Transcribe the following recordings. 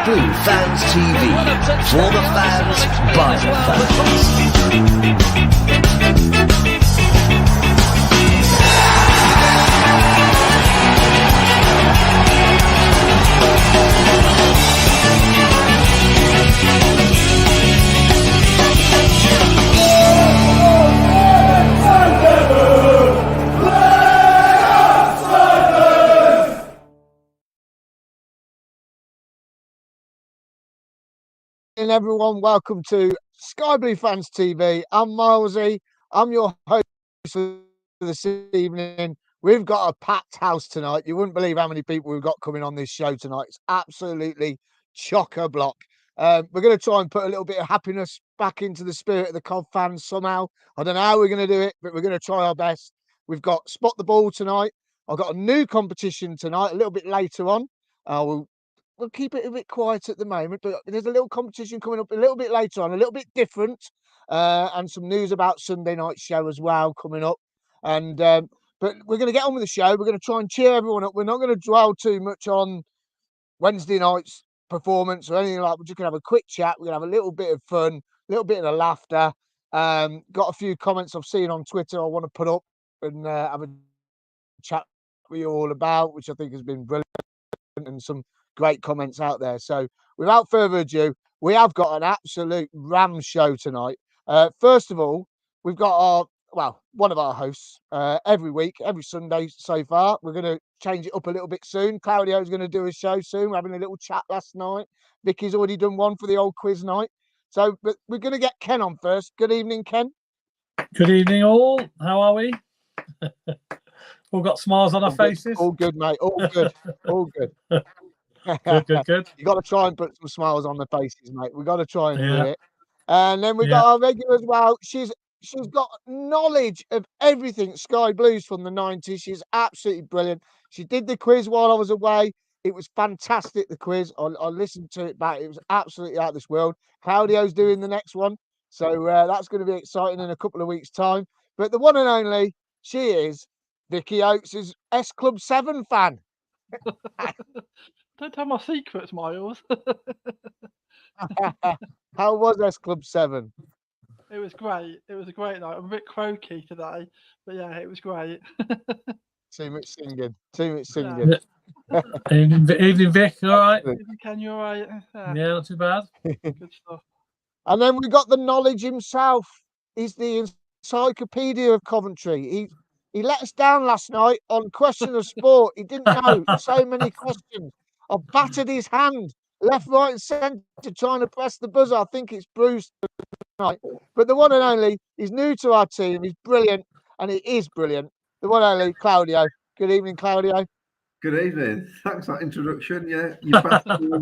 Blue Fans TV. For the fans, by the fans. Everyone, welcome to Sky Blue Fans TV. I'm Milesy. I'm your host for this evening. We've got a packed house tonight. You wouldn't believe how many people we've got coming on this show tonight. It's absolutely chock-a-block. We're going to try and put a little bit of happiness back into the spirit of the Cov fans somehow. I don't know how we're going to do it, but we're going to try our best. We've got Spot the Ball tonight. I've got a new competition tonight, a little bit later on. We'll keep it a bit quiet at the moment, but there's a little competition coming up a little bit later on, a little bit different, and some news about Sunday night show as well coming up. And but we're going to get on with the show. We're going to try and cheer everyone up. We're not going to dwell too much on Wednesday night's performance or anything like that. We're just going to have a quick chat. We're going to have a little bit of fun, a little bit of laughter. Got a few comments I've seen on Twitter I want to put up and have a chat with you all about, which I think has been brilliant, and some great comments out there. So without further ado, we have got an absolute ram show tonight. First of all, we've got one of our hosts every week, every Sunday so far. We're going to change it up a little bit soon. Claudio's going to do a show soon. We're having a little chat last night. Vicky's already done one for the old quiz night. So, but we're going to get Ken on first. Good evening, Ken. Good evening, all. How are we? All got smiles on our faces? All good, mate. All good. All good. Good. You got to try and put some smiles on the faces, mate. We got to try and do it. And then we got our regular as well. She's got knowledge of everything Sky Blues from the 90s. She's absolutely brilliant. She did the quiz while I was away. It was fantastic, the quiz. I listened to it back. It was absolutely out of this world. Claudio's doing the next one. So that's going to be exciting in a couple of weeks' time. But the one and only, she is Vicky Oates' S Club 7 fan. Don't tell my secrets, Miles. How was S Club 7? It was great. It was a great night. I'm a bit croaky today, but yeah, it was great. Too much singing. Yeah. Evening, Vic. All right? Ken, you all right? Yeah, not too bad. Good stuff. And then we got the knowledge himself. He's the encyclopedia of Coventry. He let us down last night on question of sport. He didn't know so many questions. I battered his hand left, right, and centre trying to press the buzzer. I think it's Bruce tonight. But the one and only, he's new to our team. He's brilliant, and he is brilliant. The one and only Claudio. Good evening, Claudio. Good evening. Thanks for that introduction. Yeah, you battered the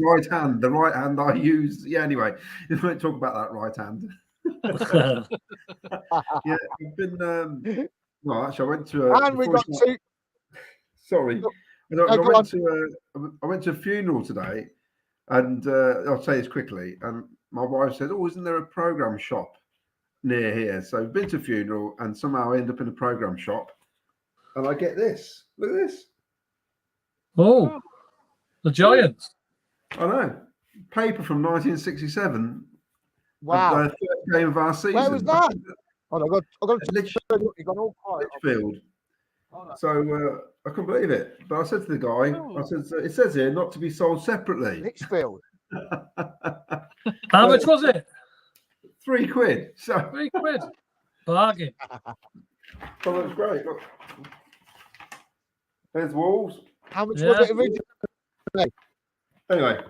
right hand I use. Yeah, anyway, you might talk about that right hand. Yeah, I've been. No, actually, I went to. And we got two. Sorry, I went to a funeral today, and I'll say this quickly. And my wife said, "Oh, isn't there a program shop near here?" So I've been to a funeral, and somehow I end up in a program shop, and I get this. Look at this. Oh, the Giants. I know. Paper from 1967. Wow. The third game of our season. Where was that? Oh, I got you got all quiet. Lichfield. So I couldn't believe it. But I said to the guy, I said, it says here not to be sold separately. Lichfield. How much was it? £3. So £3. Bargain. Oh, that's great. Look. There's Wolves. How much was it originally? Anyway,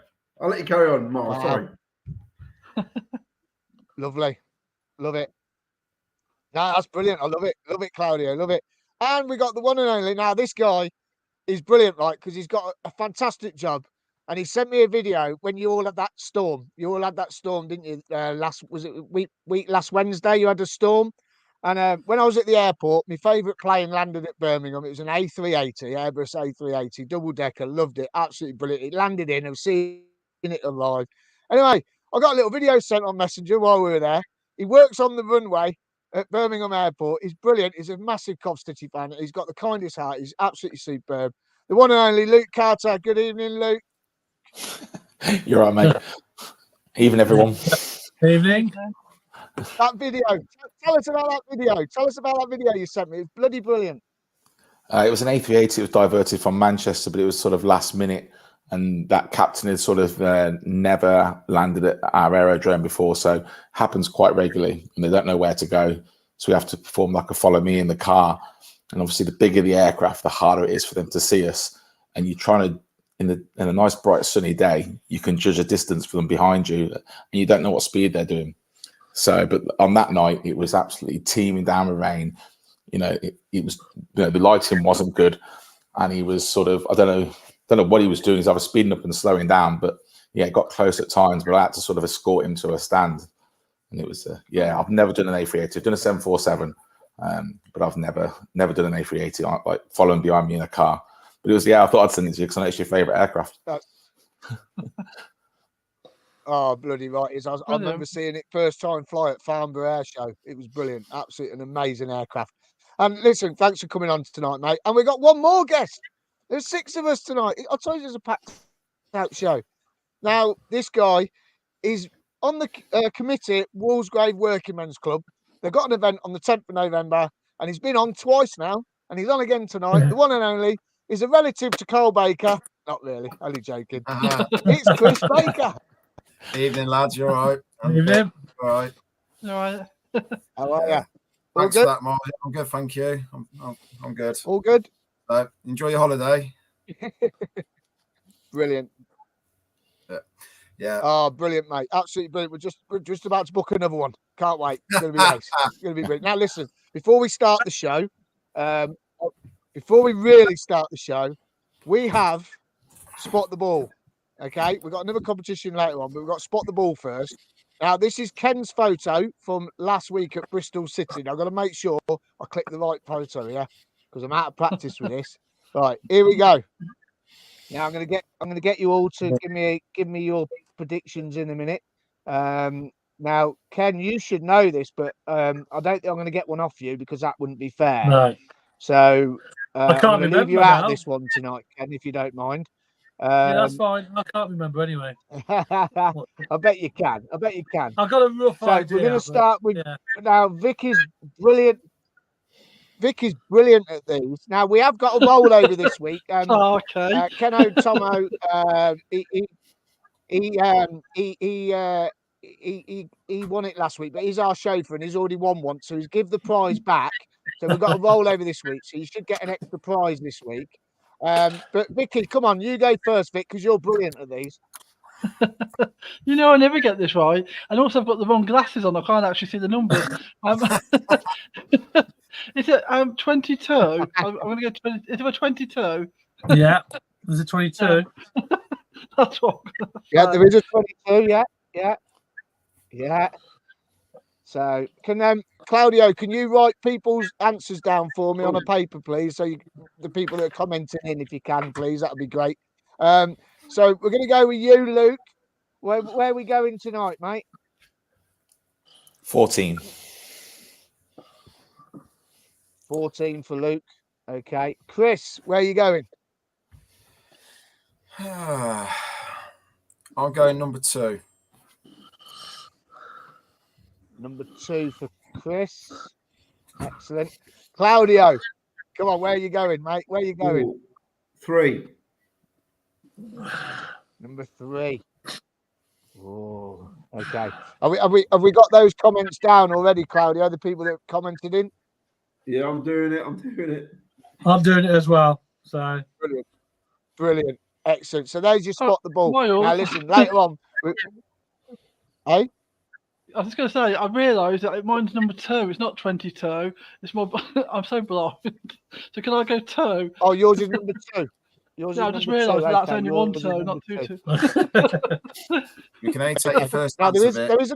I'll let you carry on, Mark. Wow. Sorry. Lovely. Love it. No, that's brilliant. I love it. Love it, Claudio. Love it. And we got the one and only. Now, this guy is brilliant, right? Because he's got a fantastic job. And he sent me a video when you all had that storm. You all had that storm, didn't you? Last Wednesday, you had a storm. And when I was at the airport, my favourite plane landed at Birmingham. It was an A380, Airbus A380, double-decker. Loved it. Absolutely brilliant. It landed in. I've seen it alive. Anyway, I got a little video sent on Messenger while we were there. He works on the runway at Birmingham Airport. He's brilliant. He's a massive Cov City fan. He's got the kindest heart. He's absolutely superb. The one and only Luke Carter. Good evening, Luke. You're right, mate. Even everyone. Evening. That video. Tell us about that video. Tell us about that video you sent me. It's bloody brilliant. It was an A380. It was diverted from Manchester, but it was sort of last minute. And that captain had sort of never landed at our aerodrome before. So happens quite regularly. And they don't know where to go. So we have to perform like a follow me in the car. And obviously, the bigger the aircraft, the harder it is for them to see us. And you're trying to, in a nice, bright, sunny day, you can judge a distance from them behind you. And you don't know what speed they're doing. So, but on that night, it was absolutely teeming down with rain. You know, it was, you know, the lighting wasn't good, and he was sort of, I don't know what he was doing. He's either speeding up and slowing down, but yeah, it got close at times. But I had to sort of escort him to a stand, and it was, yeah, I've never done an A380. I've done a 747, but I've never done an A380 like following behind me in a car. But it was, yeah, I thought I'd send it to you because I know it's your favourite aircraft. Oh, bloody right. I remember seeing it first time fly at Farnborough Air Show. It was brilliant. Absolutely an amazing aircraft. And listen, thanks for coming on tonight, mate. And we got one more guest. There's 6 of us tonight. I told you there's a packed out show. Now, this guy is on the committee at Walsgrave Working Men's Club. They've got an event on the 10th of November, and he's been on twice now, and he's on again tonight. The one and only is a relative to Cole Baker. Not really, only joking. It's Chris Baker. Evening, lads. You all right? Evening. All right. All right. How are you? Thanks for that, Mark. I'm good, thank you. I'm good. All good? Enjoy your holiday. Brilliant. Yeah. Oh, brilliant, mate. Absolutely brilliant. We're just about to book another one. Can't wait. It's going to be nice. It's going to be great. Now, listen, before we start the show, before we really start the show, we have Spot the Ball. Okay, we've got another competition later on, but we've got to Spot the Ball first. Now, this is Ken's photo from last week at Bristol City. Now, I've got to make sure I click the right photo here because I'm out of practice with this. Right, here we go. Now, I'm gonna get you all to give me your predictions in a minute. Now, Ken, you should know this, but I don't think I'm going to get one off you because that wouldn't be fair. No. So I can't I'm going to leave you remember out now. of this one tonight, Ken, if you don't mind. Yeah, that's fine. I can't remember anyway. I bet you can. I bet you can. I've got a rough idea. So we're going to start with yeah. now. Vicky's brilliant. Vicky's brilliant at these. Now we have got a rollover this week. Oh, okay. Keno Tomo, he won it last week, but he's our chauffeur and he's already won one, so he's give the prize back. So we've got a rollover this week, so you should get an extra prize this week. But Vicky, come on, you go first, Vic, because you're brilliant at these. You know, I never get this right, and also I've got the wrong glasses on. I can't actually see the numbers. Is it 22? I'm going to go 20. Is it a 22? Yeah, there's a 22. That's what. Yeah, there is a 22. Yeah. So, can Claudio, can you write people's answers down for me on a paper, please? So the people that are commenting in, if you can, please, that would be great. So we're going to go with you, Luke. Where are we going tonight, mate? 14. 14 for Luke. Okay. Chris, where are you going? I'll go number 2. Number 2 for Chris. Excellent. Claudio, come on, where are you going, mate? Where are you going? Ooh, 3. Number 3. Oh, okay. Have we got those comments down already, Claudio? The people that commented in? Yeah, I'm doing it. I'm doing it as well. So Brilliant. Excellent. So there's your Spot the Ball. Miles. Now listen, later on. Hey? I was just going to say, I realised that mine's number 2. It's not 22. It's more. I'm so blind. So can I go 2? Oh, yours is number 2. Yours No, I is just number 2. realised that's Okay, only yours one is 2, number not 2 2. 2. You can only take your first Now answer there is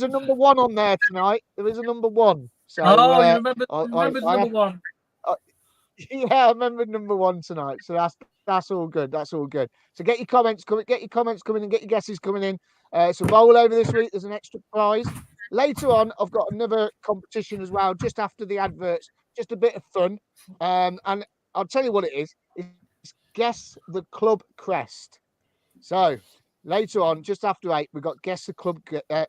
a number 1 on there tonight. There is a number 1. So you remember number 1? Yeah, I remember number 1 tonight. So that's all good. That's all good. So get your comments coming. Get your comments coming and get your guesses coming in. So roll over this week. There's an extra prize. Later on, I've got another competition as well. Just after the adverts, just a bit of fun. And I'll tell you what it is. It's guess the club crest. So later on, just after 8, we've got Guess the Club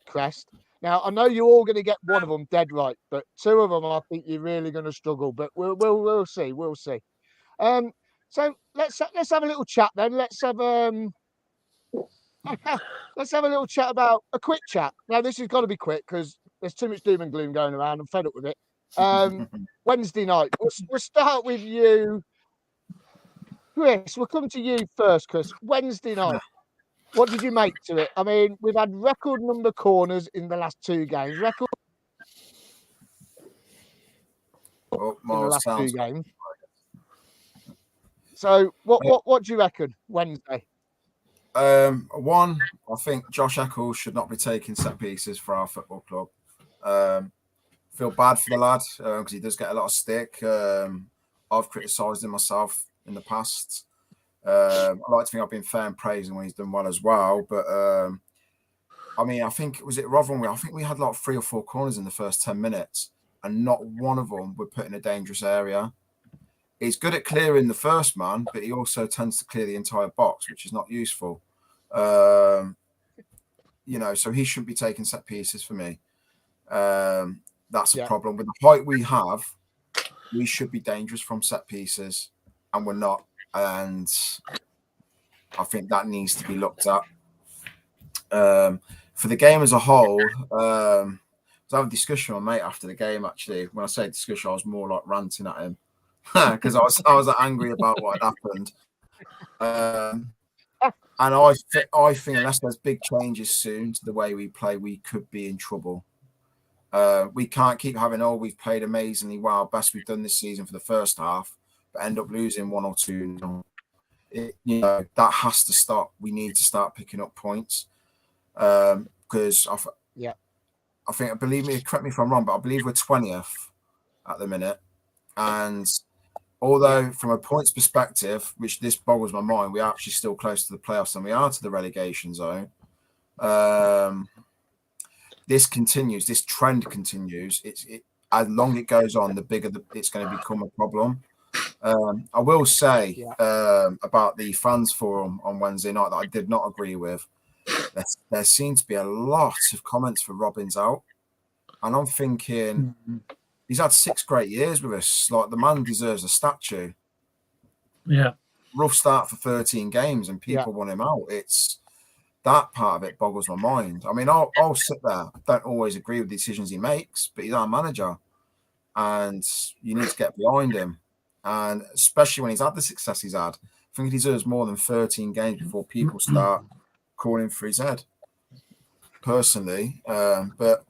Crest. Now, I know you're all going to get one of them dead right, but 2 of them, I think you're really going to struggle. But we'll see. We'll see. So let's have a little chat then. Let's have let's have a little chat about a quick chat. Now, this has got to be quick because there's too much doom and gloom going around. I'm fed up with it. Wednesday night. We'll start with you, Chris. We'll come to you first, Chris. Wednesday night. What did you make to it? I mean, we've had record number corners in the last 2 games. Record Oh, in the Miles last 2 sounds. games. So, what do you reckon Wednesday? One, I think Josh Eccles should not be taking set pieces for our football club. Feel bad for the lad because he does get a lot of stick. I've criticised him myself in the past. I like to think I've been fair and praising when he's done well as well. But I mean, I think was it Rotherham? I think we had like 3 or 4 corners in the first 10 minutes, and not one of them were put in a dangerous area. He's good at clearing the first man, but he also tends to clear the entire box, which is not useful. So he shouldn't be taking set pieces for me. That's a problem. With the height we have, we should be dangerous from set pieces, and we're not. And I think that needs to be looked at. For the game as a whole, I was having a discussion with my mate after the game, actually. When I say discussion, I was more like ranting at him because I was angry about what had happened. And I think unless there's big changes soon to the way we play, we could be in trouble. We can't keep having, we've played amazingly well, best we've done this season for the first half, but end up losing 1 or 2. That has to stop. We need to start picking up points because I think, correct me if I'm wrong, but I believe we're 20th at the minute. And although from a points perspective, which this boggles my mind, we're actually still close to the playoffs than we are to the relegation zone. This trend continues. As long as it goes on, the bigger it's going to become a problem. I will say about the fans forum on Wednesday night that I did not agree with. There seems to be a lot of comments for Robbins out, and I'm thinking he's had 6 great years with us. Like, the man deserves a statue. Yeah, rough start for 13 games, and people want him out. It's that part of it boggles my mind. I mean, I'll sit there. I don't always agree with the decisions he makes, but he's our manager, and you need to get behind him. And especially when he's had the success he's had, I think he deserves more than 13 games before people start calling for his head. Personally, but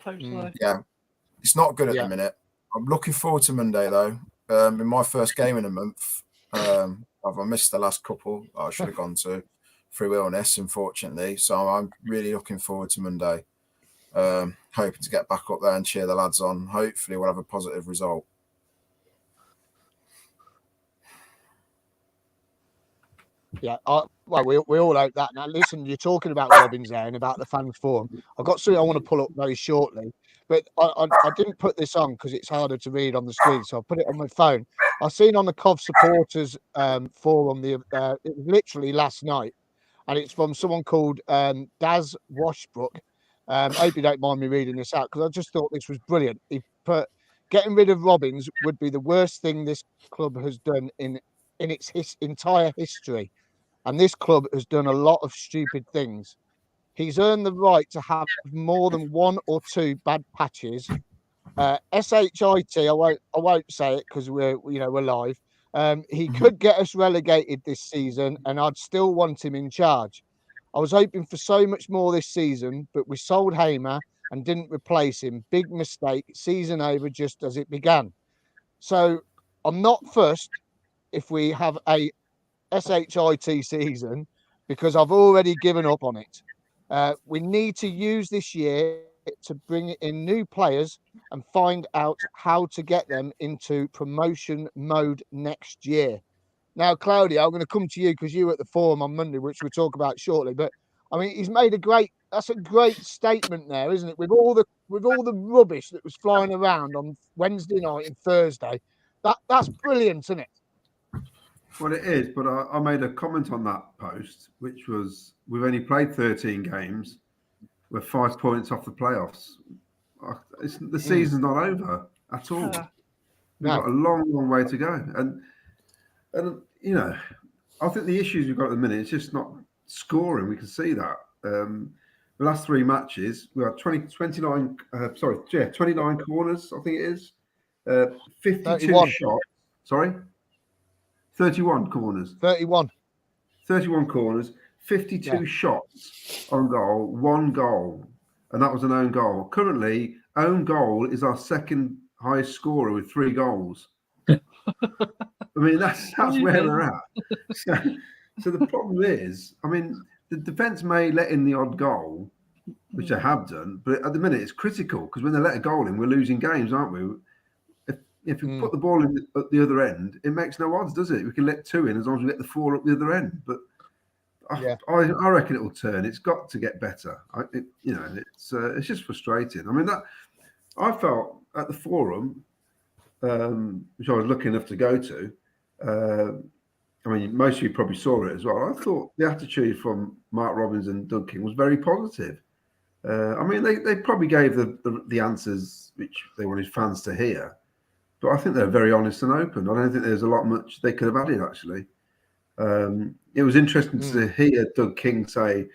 it's not good at the minute. I'm looking forward to Monday though. In my first game in a month, I've missed the last couple I should have gone to through illness, unfortunately. So I'm really looking forward to Monday. Hoping to get back up there and cheer the lads on. Hopefully we'll have a positive result. Yeah, well, we all hope that. Now, listen, you're talking about Robbins there and about the fans forum. I've got something I want to pull up very shortly, but I didn't put this on because it's harder to read on the screen, so I put it on my phone. I've seen on the Cov supporters forum it was literally last night, and it's from someone called Daz Washbrook. I hope you don't mind me reading this out because I just thought this was brilliant. He put, getting rid of Robbins would be the worst thing this club has done in its entire history. And this club has done a lot of stupid things. He's earned the right to have more than 1 or 2 bad patches. SHIT, I won't say it because we're live. He could get us relegated this season, and I'd still want him in charge. I was hoping for so much more this season, but we sold Hamer and didn't replace him. Big mistake. Season over just as it began. So I'm not fussed if we have a SHIT season because I've already given up on it. We need to use this year to bring in new players and find out how to get them into promotion mode next year. Now, Claudia, I'm going to come to you because you were at the forum on Monday, which we'll talk about shortly. But I mean, he's made that's a great statement there, isn't it? With all the rubbish that was flying around on Wednesday night and Thursday, that's brilliant, isn't it? Well, it is, but I made a comment on that post, which was we've only played 13 games. We're 5 points off the playoffs. The season's not over at all. We've got a long, long way to go. And you know, I think the issues we've got at the minute is just not scoring. We can see that. The last 3 matches, we had 29 corners, I think it is. 52 31. shots. Sorry? 31 corners. 31 corners, 52 shots on goal, 1 goal. And that was an own goal. Currently, own goal is our second highest scorer with 3 goals. I mean, that's where we're at. So the problem is, I mean, the defence may let in the odd goal, which they have done, but at the minute it's critical because when they let a goal in, we're losing games, aren't we? If we put the ball in at the other end, it makes no odds, does it? We can let 2 in as long as we get the 4 up the other end. But I reckon it will turn. It's got to get better. It's just frustrating. I mean, that I felt at the forum, which I was lucky enough to go to. I mean, most of you probably saw it as well. I thought the attitude from Mark Robbins and Doug King was very positive. I mean, they probably gave the answers which they wanted fans to hear. But I think they're very honest and open. I don't think there's a lot much they could have added, actually. It was interesting to hear Doug King say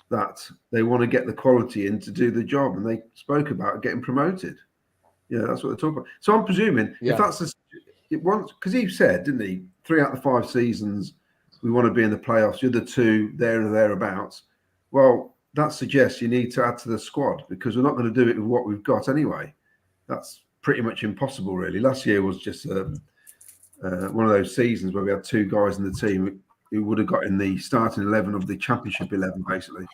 that they want to get the quality in to do the job, and they spoke about getting promoted. Yeah, that's what they're talking about. So I'm presuming if that's because he said, didn't he, 3 out of the 5 seasons we want to be in the playoffs. The other 2 there or thereabouts. Well, that suggests you need to add to the squad because we're not going to do it with what we've got anyway. That's pretty much impossible, really. Last year was just one of those seasons where we had 2 guys in the team who would have got in the starting 11 of the championship 11, basically.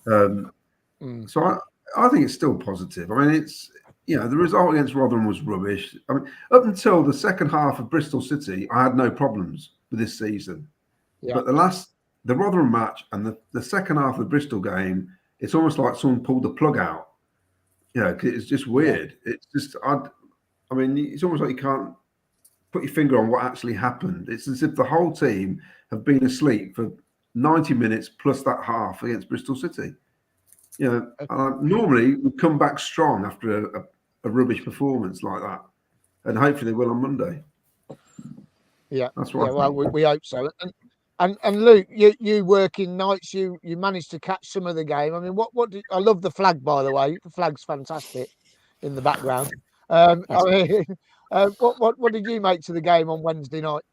So I think it's still positive. I mean, it's, you know, the result against Rotherham was rubbish. I mean, up until the second half of Bristol City, I had no problems with this season. But the Rotherham match and the second half of the Bristol game, it's almost like someone pulled the plug out. You know, it's just weird. It's just, I mean, it's almost like you can't put your finger on what actually happened. It's as if the whole team have been asleep for 90 minutes plus that half against Bristol City. You know, normally we come back strong after a rubbish performance like that, and hopefully they will on Monday. Yeah, that's what. Well, we hope so. And Luke, you working nights, you managed to catch some of the game. I mean, I love the flag, by the way. The flag's fantastic in the background. I mean, what did you make to the game on Wednesday night?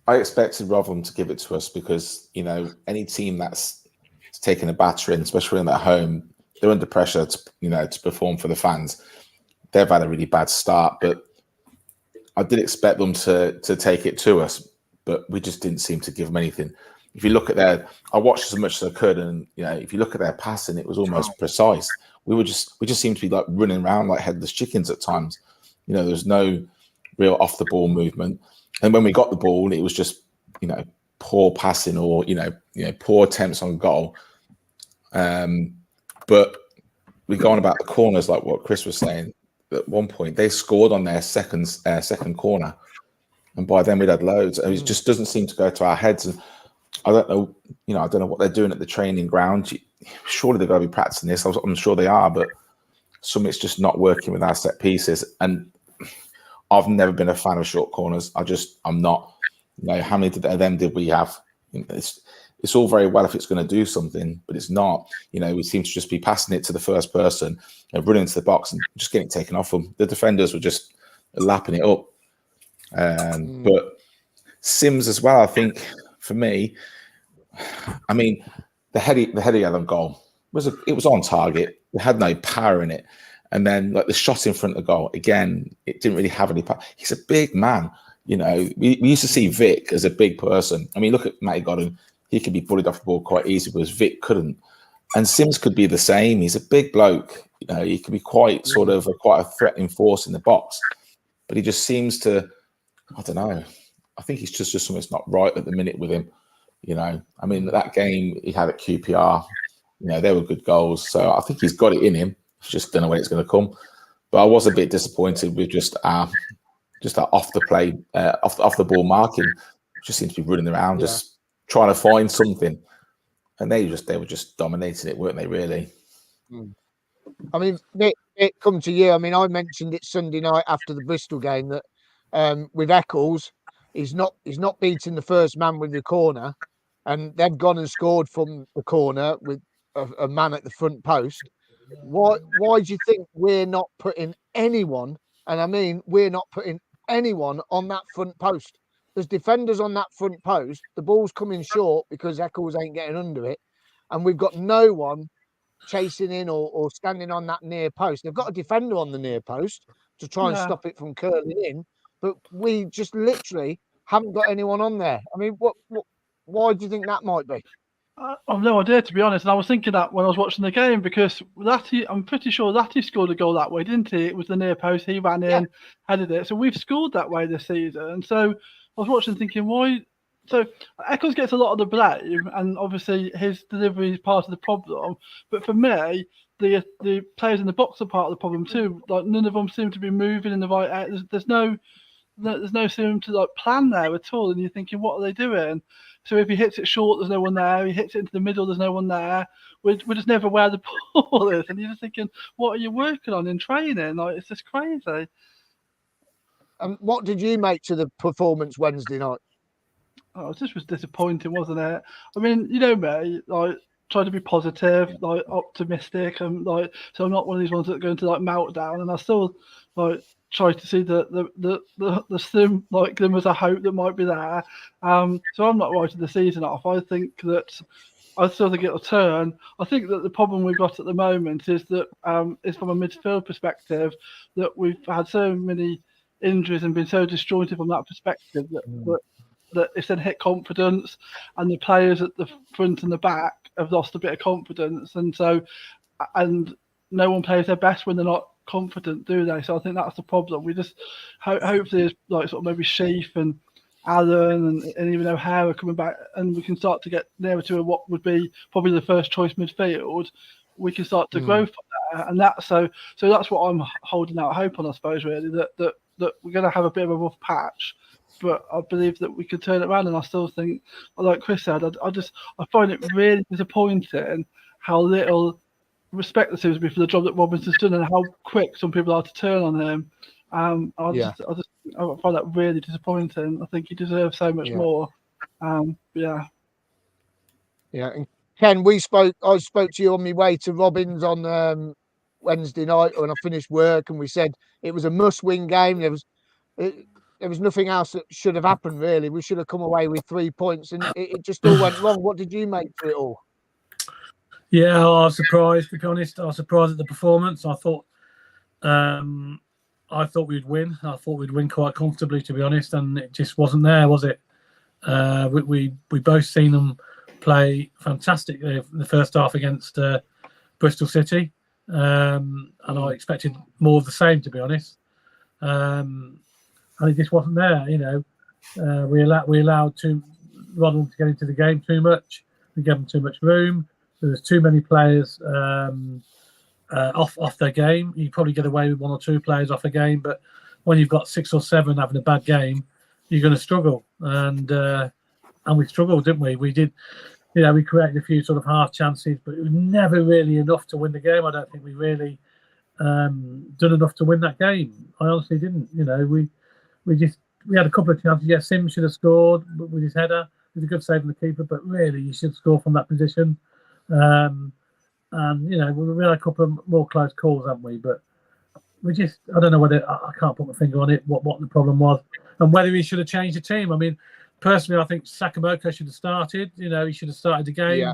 I expected Rotherham to give it to us because, you know, any team that's taking a battering, especially when they're at home, they're under pressure to perform for the fans. They've had a really bad start, but I did expect them to take it to us, but we just didn't seem to give them anything. If you look at I watched as much as I could, and you know, if you look at their passing, it was almost precise. We just seemed to be like running around like headless chickens at times. You know, there's no real off the ball movement, and when we got the ball, it was just, you know, poor passing or you know poor attempts on goal. But we go on about the corners, like what Chris was saying. At one point, they scored on their second corner, and by then we'd had loads. And it just doesn't seem to go to our heads. And I don't know, I don't know what they're doing at the training ground. Surely they've got to be practicing this. I'm sure they are, but something's just not working with our set pieces. And I've never been a fan of short corners. I'm not. You know, how many of them did we have? It's all very well if it's going to do something, but it's not. You know, we seem to just be passing it to the first person and running into the box and just getting taken off them. The defenders were just lapping it up. But Sims as well, I think, for me, I mean, the Heady Allen goal was on target. It had no power in it. And then like the shot in front of the goal, again, it didn't really have any power. He's a big man. You know, we used to see Vic as a big person. I mean, look at Matty Godden. He could be bullied off the ball quite easily, whereas Vic couldn't. And Sims could be the same. He's a big bloke. You know, he could be quite a threatening force in the box. But he just seems to, I don't know. I think it's just something's not right at the minute with him. You know, I mean, that game he had at QPR, you know, they were good goals. So I think he's got it in him. Just don't know when it's going to come. But I was a bit disappointed with just our just that off the play, off the ball marking, just seems to be running around, just trying to find something. And they were just dominating it, weren't they? Really. I mean, it come to you. I mean, I mentioned it Sunday night after the Bristol game that with Eccles, he's not beating the first man with the corner, and they've gone and scored from the corner with a man at the front post. Why do you think we're not putting anyone? And I mean, we're not putting anyone on that front post. There's defenders on that front post. The ball's coming short because Eccles ain't getting under it, and we've got no one chasing in or standing on that near post. They've got a defender on the near post to try and stop it from curling in, but we just literally haven't got anyone on there. I mean, why do you think that might be? I've no idea, to be honest. And I was thinking that when I was watching the game, because I'm pretty sure Latty scored a goal that way, didn't he? It was the near post. He ran in, headed it. So we've scored that way this season. So I was watching thinking, why? So Eccles gets a lot of the blame, and obviously his delivery is part of the problem. But for me, the players in the box are part of the problem too. Like, none of them seem to be moving in the right area. There's no seem to like plan there at all. And you're thinking, what are they doing? So if he hits it short, there's no one there. He hits it into the middle, there's no one there. We're just never where the ball is. And you're just thinking, what are you working on in training? Like, it's just crazy. And what did you make to the performance Wednesday night? Oh, it just was disappointing, wasn't it? I mean, you know me, like, trying to be positive, like optimistic, and like, so I'm not one of these ones that go into like meltdown. And I still like try to see the slim like glimmers of hope that might be there. So I'm not writing the season off. I still think it'll turn. I think that the problem we've got at the moment is that is from a midfield perspective, that we've had so many injuries and been so disjointed from that perspective that it's then hit confidence, and the players at the front and the back have lost a bit of confidence, and no one plays their best when they're not confident, do they? So I think that's the problem. We just hopefully there's like sort of maybe Sheaf and Allen and even O'Hara coming back, and we can start to get nearer to what would be probably the first choice midfield. We can start to grow from there, and so that's what I'm holding out hope on, I suppose, really, that we're going to have a bit of a rough patch, but I believe that we could turn it around. And I still think, like Chris said, I find it really disappointing how little respect there seems to be for the job that Robinson's done, and how quick some people are to turn on him. I find that really disappointing. I think he deserves so much more. Yeah. And Ken, I spoke to you on my way to Robbins on Wednesday night when I finished work, and we said it was a must-win game. There was nothing else that should have happened, really. We should have come away with 3 points, and it just all went wrong. What did you make to it all? Yeah, I was surprised, to be honest. I was surprised at the performance. I thought we'd win. I thought we'd win quite comfortably, to be honest, and it just wasn't there, was it? We both seen them play fantastically in the first half against Bristol City, and I expected more of the same, to be honest. And it just wasn't there. You know, we allowed Rotherham to get into the game too much. We gave them too much room. There was too many players off their game. You probably get away with one or two players off a game, but when you've got 6 or 7 having a bad game, you're going to struggle. And we struggled, didn't we? We did. You know, we created a few sort of half chances, but it was never really enough to win the game. I don't think we really done enough to win that game. I honestly didn't. You know, we had a couple of chances. Yeah, Sims should have scored with his header. It was a good save from the keeper, but really you should score from that position. And you know, we had a couple of more close calls, haven't we? But we just, I don't know whether, I can't put my finger on it, what the problem was, and whether he should have changed the team. I mean, personally, I think Sakamoto should have started. You know, he should have started the game.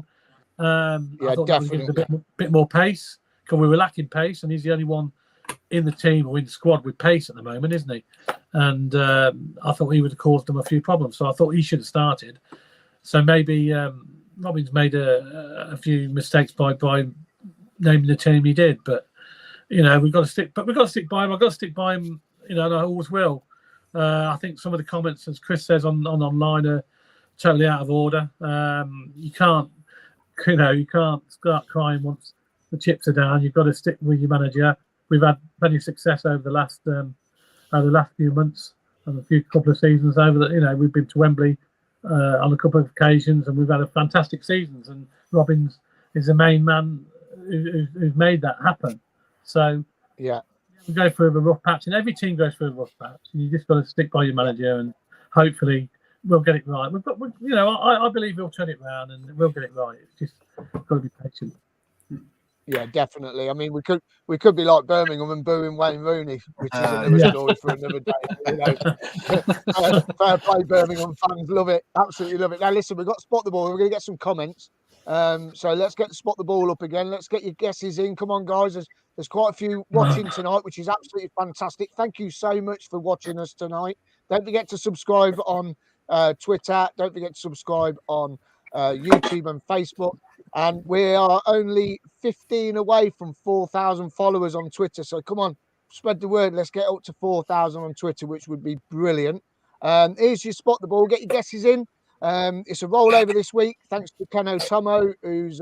I thought that was giving us a bit more pace, because we were lacking pace, and he's the only one in the team or in the squad with pace at the moment, isn't he? And I thought he would have caused them a few problems, so I thought he should have started. So maybe Robbins made a few mistakes by naming the team he did, but you know, we've got to stick by him. I've got to stick by him, you know, and I always will. I think some of the comments, as Chris says online, are totally out of order. You can't start crying once the chips are down. You've got to stick with your manager. We've had plenty of success over the last few months and a couple of seasons over that. We've been to Wembley on a couple of occasions, and we've had a fantastic seasons. And Robbins is the main man who's made that happen. So yeah, we go through a rough patch, and every team goes through a rough patch. And you just got to stick by your manager, and hopefully we'll get it right. I believe we'll turn it around, and we'll get it right. It's just got to be patient. Yeah, definitely. I mean, we could be like Birmingham and booing Wayne Rooney, which is another story for another day. Fair play, Birmingham fans, love it, absolutely love it. Now, listen, we've got Spot the Ball. We're going to get some comments. So let's get Spot the Ball up again. Let's get your guesses in. Come on, guys. There's quite a few watching tonight, which is absolutely fantastic. Thank you so much for watching us tonight. Don't forget to subscribe on Twitter. Don't forget to subscribe on YouTube and Facebook. And we are only 15 away from 4,000 followers on Twitter. So come on, spread the word. Let's get up to 4,000 on Twitter, which would be brilliant. Here's your Spot the Ball. Get your guesses in. It's a rollover this week, thanks to Keno Tomo, who's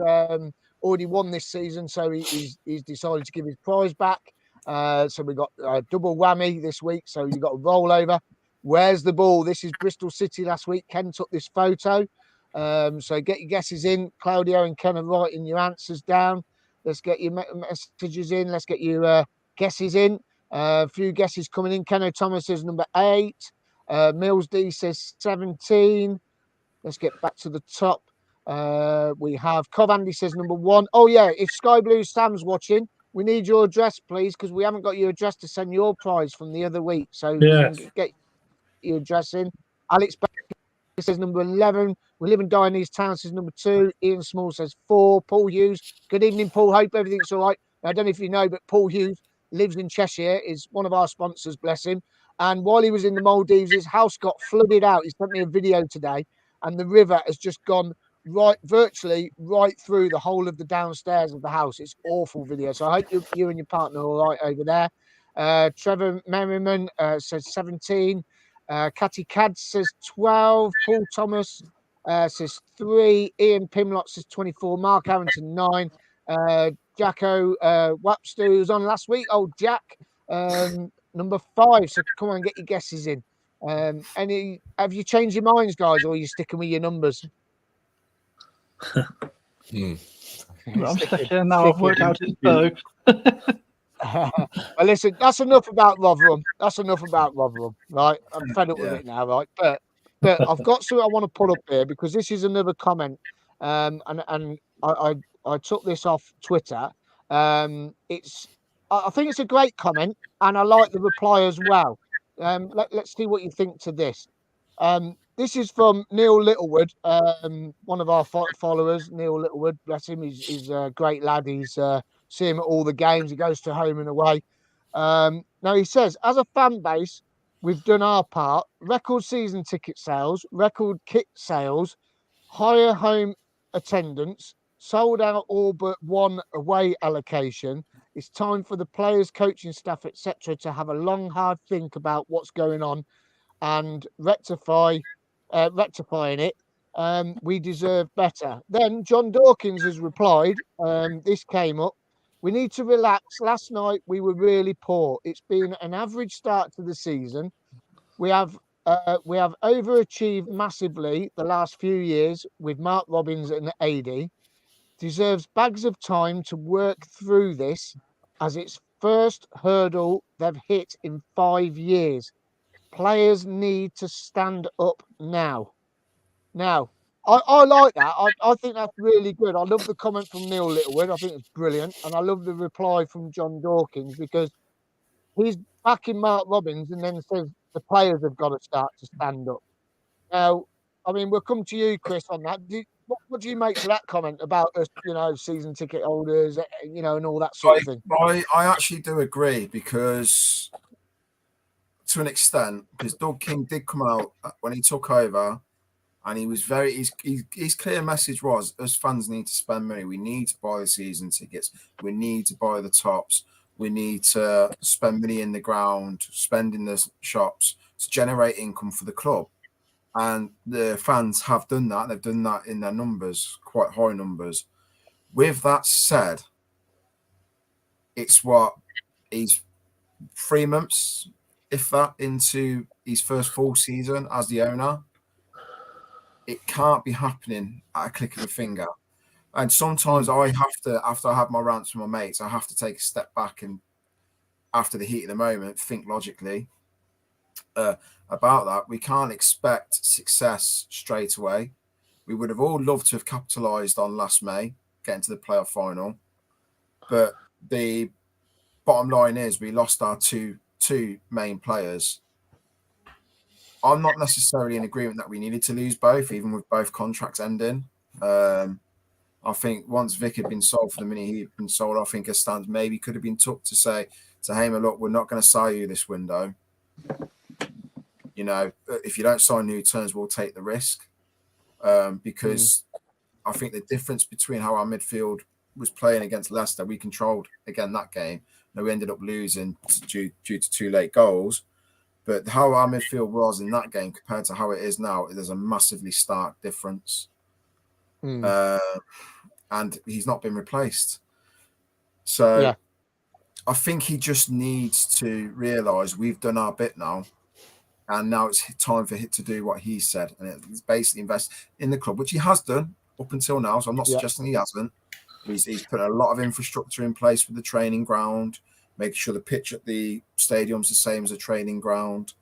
already won this season. So he's decided to give his prize back. So we got a double whammy this week. So you got a rollover. Where's the ball? This is Bristol City last week. Ken took this photo. So get your guesses in. Claudio and Ken are writing your answers down. Let's get your messages in. Let's get your guesses in. A few guesses coming in. Keno Thomas says number 8. Mills D says 17. Let's get back to the top. We have Cov Andy says number 1. Oh, yeah. If Sky Blue Sam's watching, we need your address, please, because we haven't got your address to send your prize from the other week. So you can get your address in. Alex says number 11. We live and die in these towns says number 2. Ian Small says 4. Paul Hughes. Good evening, Paul. Hope everything's all right. I don't know if you know, but Paul Hughes lives in Cheshire, is one of our sponsors, bless him. And while he was in the Maldives, his house got flooded out. He sent me a video today, and the river has just gone virtually right through the whole of the downstairs of the house. It's awful video. So I hope you and your partner are all right over there. Trevor Merriman says 17. Catty Cad says 12. Paul Thomas says 3. Ian Pimlott says 24. Mark Harrington 9. Jacko Wapster, who was on last week. Oh, Jack, number 5. So come on, get your guesses in. Have you changed your minds, guys, or are you sticking with your numbers? I'm sticking now. I've worked out it's so. Well, listen, that's enough about Rotherham. Right? I'm fed up with it now, right? But I've got something I want to put up here because this is another comment, and I took this off Twitter. I think it's a great comment, and I like the reply as well. Let's see what you think to this. This is from Neil Littlewood, one of our followers. Neil Littlewood, bless him, he's a great lad. He's see him at all the games. He goes to home and away. Now he says, as a fan base, we've done our part. Record season ticket sales, record kit sales, higher home attendance, sold out all but one away allocation. It's time for the players, coaching staff, etc., to have a long, hard think about what's going on and rectifying it. We deserve better. Then John Dawkins has replied. This came up. We need to relax. Last night we were really poor. It's been an average start to the season. We have overachieved massively the last few years with Mark Robbins and AD. Deserves bags of time to work through this as its first hurdle they've hit in 5 years. Players need to stand up now. Now, I like that. I think that's really good. I love the comment from Neil Littlewood. I think it's brilliant. And I love the reply from John Dawkins because he's backing Mark Robbins and then says the players have got to start to stand up. Now, I mean, we'll come to you, Chris, on that. What do you make to that comment about us, season ticket holders, and all that sort of thing? I actually do agree because to an extent, because Doug King did come out when he took over and he was his clear message was us fans need to spend money. We need to buy the season tickets. We need to buy the tops. We need to spend money in the ground, spend in the shops to generate income for the club. And the fans have done that. They've done that in their numbers, quite high numbers. With that said, he's 3 months, if that, into his first full season as the owner. It can't be happening at a click of a finger. And sometimes I have to, after I have my rants with my mates, I have to take a step back and, after the heat of the moment, think logically about that. We can't expect success straight away. We would have all loved to have capitalised on last May, getting to the playoff final. But the bottom line is we lost our two main players. I'm not necessarily in agreement that we needed to lose both, even with both contracts ending. I think once Vic had been sold for the minute he had been sold, I think a stance maybe could have been took to say to Hamer, look, we're not going to sell you this window. You know, if you don't sign new terms, we'll take the risk. Because I think the difference between how our midfield was playing against Leicester, we controlled, again, that game. Now, we ended up losing due to 2 late goals. But how our midfield was in that game compared to how it is now, there's a massively stark difference. And he's not been replaced. So I think he just needs to realise we've done our bit now. And now it's time for him to do what he said. And it's basically invest in the club, which he has done up until now. So I'm not suggesting he hasn't. He's put a lot of infrastructure in place with the training ground, making sure the pitch at the stadium's the same as a training ground.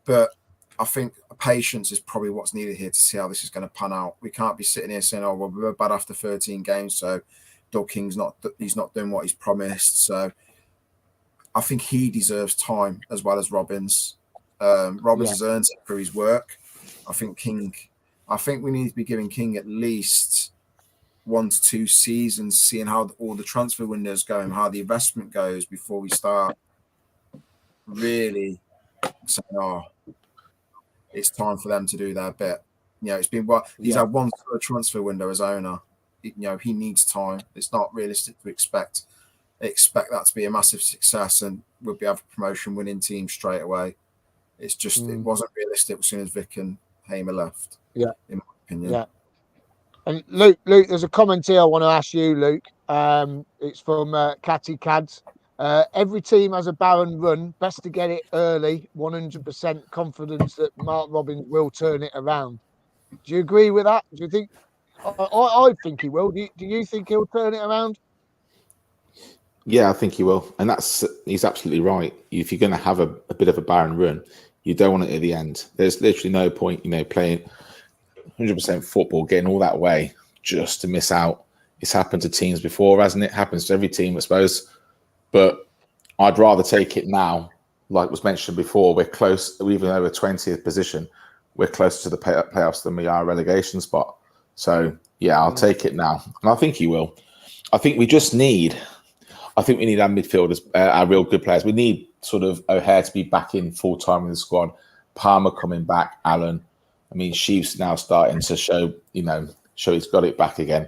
But I think patience is probably what's needed here to see how this is going to pan out. We can't be sitting here saying, oh, well, we were bad after 13 games, so Doug King's not doing what he's promised. So I think he deserves time as well as Robbins. Robbins has earned it for his work. I think we need to be giving King at least 1 to 2 seasons, seeing how all the transfer windows go and how the investment goes before we start really saying, oh, it's time for them to do their bit. You know, it's been he's had one transfer window as owner. You know, he needs time. It's not realistic to expect that to be a massive success and we'll be able a promotion winning team straight away. It's just it wasn't realistic as soon as Vic and Hamer left. Yeah, in my opinion. Yeah. And Luke, there's a comment here I want to ask you, Luke. It's from Catty Cads. Every team has a barren run. Best to get it early. 100% confidence that Mark Robbins will turn it around. Do you agree with that? Do you think? I think he will. Do you think he'll turn it around? Yeah, I think he will, and he's absolutely right. If you're going to have a bit of a barren run, you don't want it at the end. There's literally no point, playing 100% football, getting all that way just to miss out. It's happened to teams before, hasn't it? Happens to every team, I suppose. But I'd rather take it now. Like was mentioned before, we're close, even though we're 20th position, we're closer to the playoffs than we are relegation spot. So, yeah, I'll take it now. And I think he will. I think we need our midfielders, our real good players. We need sort of O'Hare to be back in full time in the squad. Palmer coming back, Allen. I mean, Sheaf's now starting to show he's got it back again.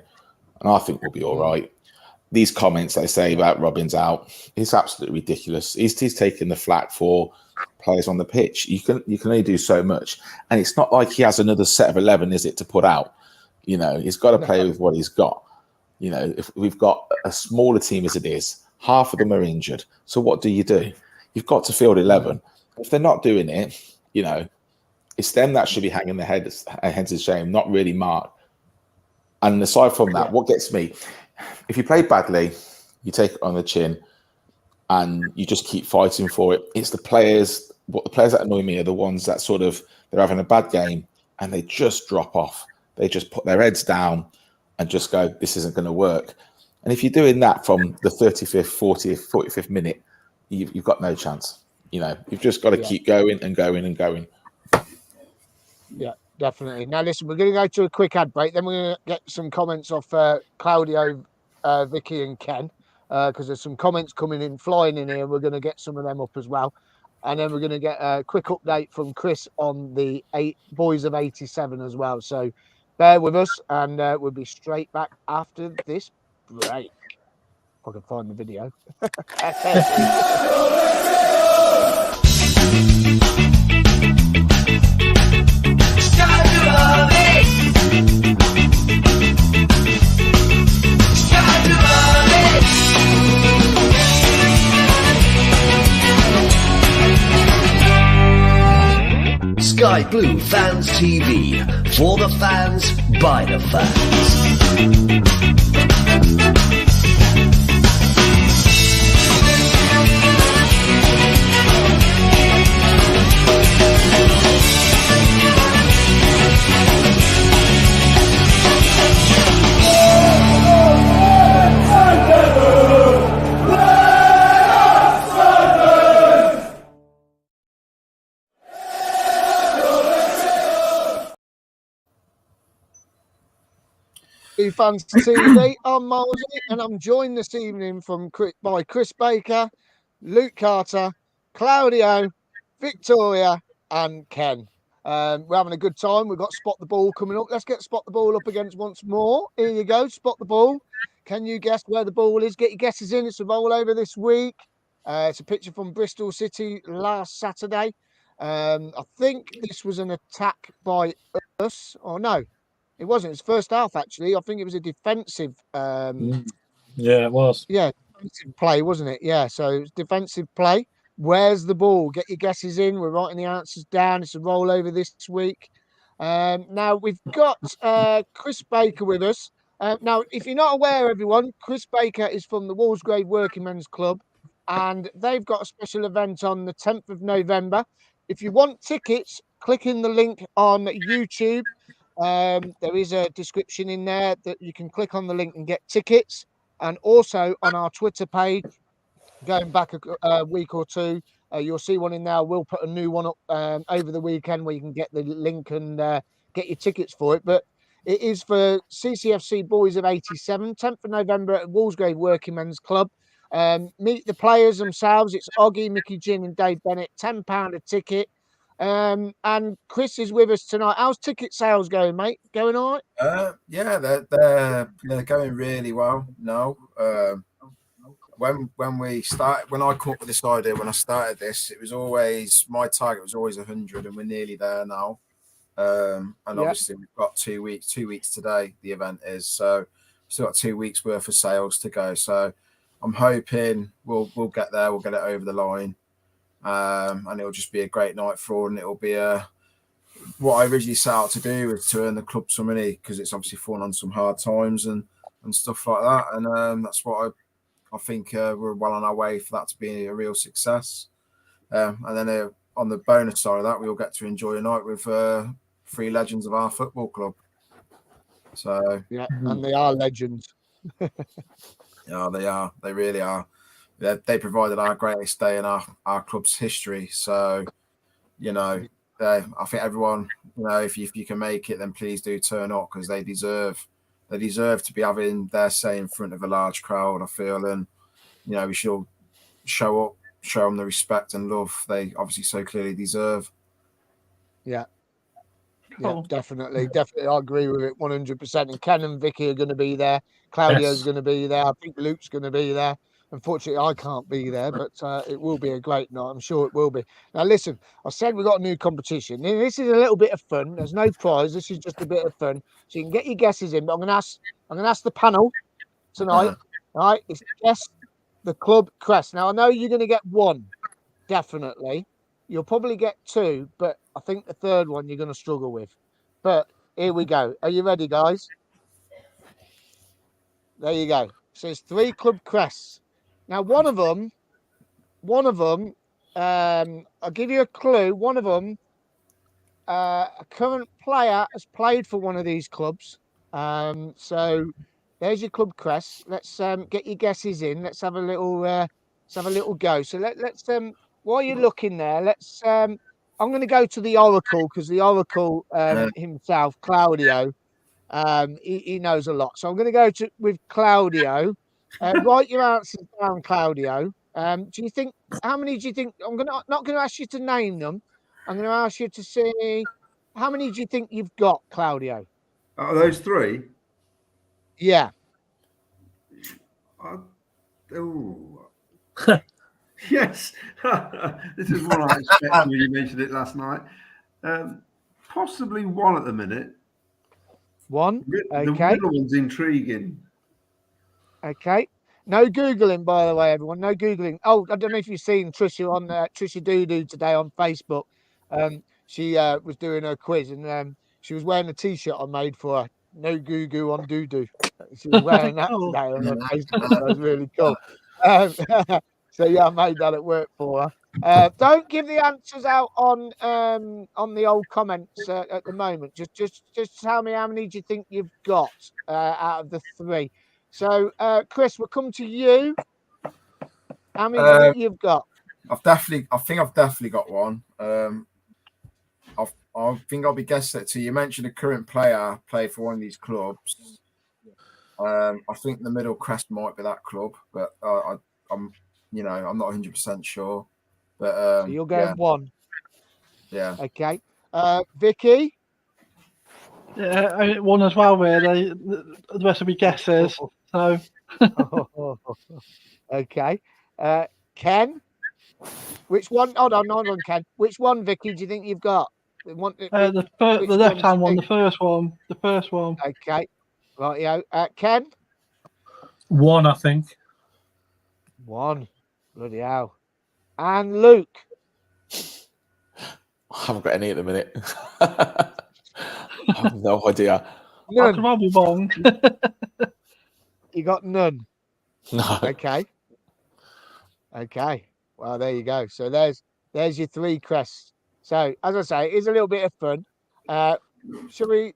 And I think we'll be all right. These comments they say about Robbins out, it's absolutely ridiculous. He's taking the flak for players on the pitch. You can only do so much. And it's not like he has another set of 11, is it, to put out? He's got to play with what he's got. If we've got a smaller team as it is, half of them are injured. So what do? You've got to field 11. If they're not doing it, it's them that should be hanging their heads in shame, not really Mark. And aside from that, what gets me, if you play badly, you take it on the chin and you just keep fighting for it. It's the players that annoy me are the ones that they're having a bad game and they just drop off. They just put their heads down and just go, this isn't going to work. And if you're doing that from the 35th, 40th, 45th minute, you've got no chance. You've just got to keep going and going and going. Yeah, definitely. Now, listen, we're going to go to a quick ad break. Then we're going to get some comments off Claudio, Vicky and Ken, because there's some comments flying in here. We're going to get some of them up as well. And then we're going to get a quick update from Chris on the boys of 87 as well. So bear with us and we'll be straight back after this break. If I can find the video. Sky Blue Fans TV. For the fans, by the fans. Fans TV. I'm Milesy, and I'm joined this evening by Chris Baker, Luke Carter, Claudio, Victoria, and Ken. We're having a good time. We've got Spot the Ball coming up. Let's get Spot the Ball up against once more. Here you go, Spot the Ball. Can you guess where the ball is? Get your guesses in. It's a rollover this week. It's a picture from Bristol City last Saturday. I think this was an attack by us. Oh, no. It wasn't. It was first half, actually. I think it was a defensive. Yeah, it was. Yeah, defensive play, wasn't it? Yeah, so it was defensive play. Where's the ball? Get your guesses in. We're writing the answers down. It's a rollover this week. Now, we've got Chris Baker with us. Now, if you're not aware, everyone, Chris Baker is from the Walsgrave Working Men's Club, and they've got a special event on the 10th of November. If you want tickets, click in the link on YouTube. There is a description in there that you can click on the link and get tickets. And also on our Twitter page, going back a week or two, you'll see one in there. We'll put a new one up over the weekend where you can get the link and get your tickets for it. But it is for CCFC Boys of 87, 10th of November at Walsgrave Working Men's Club. Meet the players themselves. It's Oggy, Mickey Gin and Dave Bennett, £10 a ticket. And Chris is with us tonight. How's ticket sales going, mate? Going all right? Yeah, they're going really well. No, when I come up with this idea, when I started this, it was always my target was always 100, and we're nearly there now. Obviously we've got 2 weeks. 2 weeks today, the event is, so still got 2 weeks worth of sales to go. So I'm hoping we'll get there. We'll get it over the line. And it'll just be a great night for all, and it'll be what I originally set out to do was to earn the club some money, because it's obviously fallen on some hard times and stuff like that, and that's what I think we're well on our way for that to be a real success. And then on the bonus side of that, we'll get to enjoy a night with 3 legends of our football club. So yeah, and they are legends. Yeah, they are. They really are. They provided our greatest day in our club's history. So, I think everyone, if you can make it, then please do turn up, because they deserve to be having their say in front of a large crowd, I feel. And, we should show up, show them the respect and love they obviously so clearly deserve. Yeah. Yeah, definitely. I agree with it 100%. And Ken and Vicky are going to be there. Claudio's going to be there. I think Luke's going to be there. Unfortunately, I can't be there, but it will be a great night. I'm sure it will be. Now, listen, I said we've got a new competition. This is a little bit of fun. There's no prize. This is just a bit of fun. So you can get your guesses in. But I'm going to ask the panel tonight. All right, it's guess the club crest. Now, I know you're going to get one, definitely. You'll probably get 2, but I think the third one you're going to struggle with. But here we go. Are you ready, guys? There you go. So it's 3 club crests. Now, one of them, I'll give you a clue. One of them, a current player has played for one of these clubs. So there's your club crest. Let's get your guesses in. Let's have a little go. So let's while you're looking there, I'm going to go to the Oracle, because the Oracle himself, Claudio, he knows a lot. So I'm going to go with Claudio. Write your answers down, Claudio. Do you think? How many do you think? I'm not going to ask you to name them. I'm going to ask you to say how many do you think you've got, Claudio? Are those 3? Yeah. Yes. This is what I expected when you mentioned it last night. Possibly 1 at the minute. 1. Okay. The middle one's intriguing. Okay. No Googling, by the way, everyone. No Googling. Oh, I don't know if you've seen Trisha on Trisha Doodoo today on Facebook. she was doing her quiz, and she was wearing a T-shirt I made for her. No goo goo on doo doo. She was wearing that Cool. today on her Facebook. That was really cool. Um, so yeah, I made that at work for her. Don't give the answers out on the old comments at the moment. Just tell me how many do you think you've got out of the 3. So Chris, we'll come to you. How many do you think you've got? I think I've definitely got one. I think I'll be guessing it too. You mentioned a current player played for one of these clubs. I think the middle crest might be that club, but I'm not 100% sure. But So you're going 1. Yeah. Okay. Vicky. Yeah, I mean, 1 as well. Really, the rest will be guesses. So. Okay. Ken. Which one? Hold on, Ken. Which one, Vicky? Do you think you've got? The left-hand one, the first one. Okay. Right, yeah. Ken? 1, I think. 1. Bloody hell. And Luke? I haven't got any at the minute. I have no idea. I could well be wrong. You got none? No. Okay. Well, there you go. So there's your 3 crests. So as I say, it is a little bit of fun. Should we?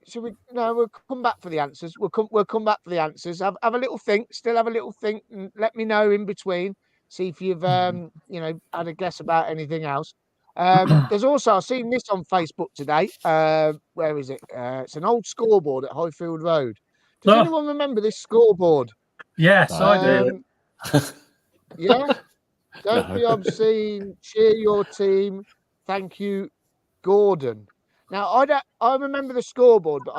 No, we'll come back for the answers. We'll come back for the answers. Have a little think. Still have a little think, and let me know in between. See if you've had a guess about anything else. There's also, I've seen this on Facebook today. Where is it? It's an old scoreboard at Highfield Road. Does anyone remember this scoreboard? Yes, I do. Yeah. Don't be obscene. Cheer your team. Thank you, Gordon. Now I remember the scoreboard, but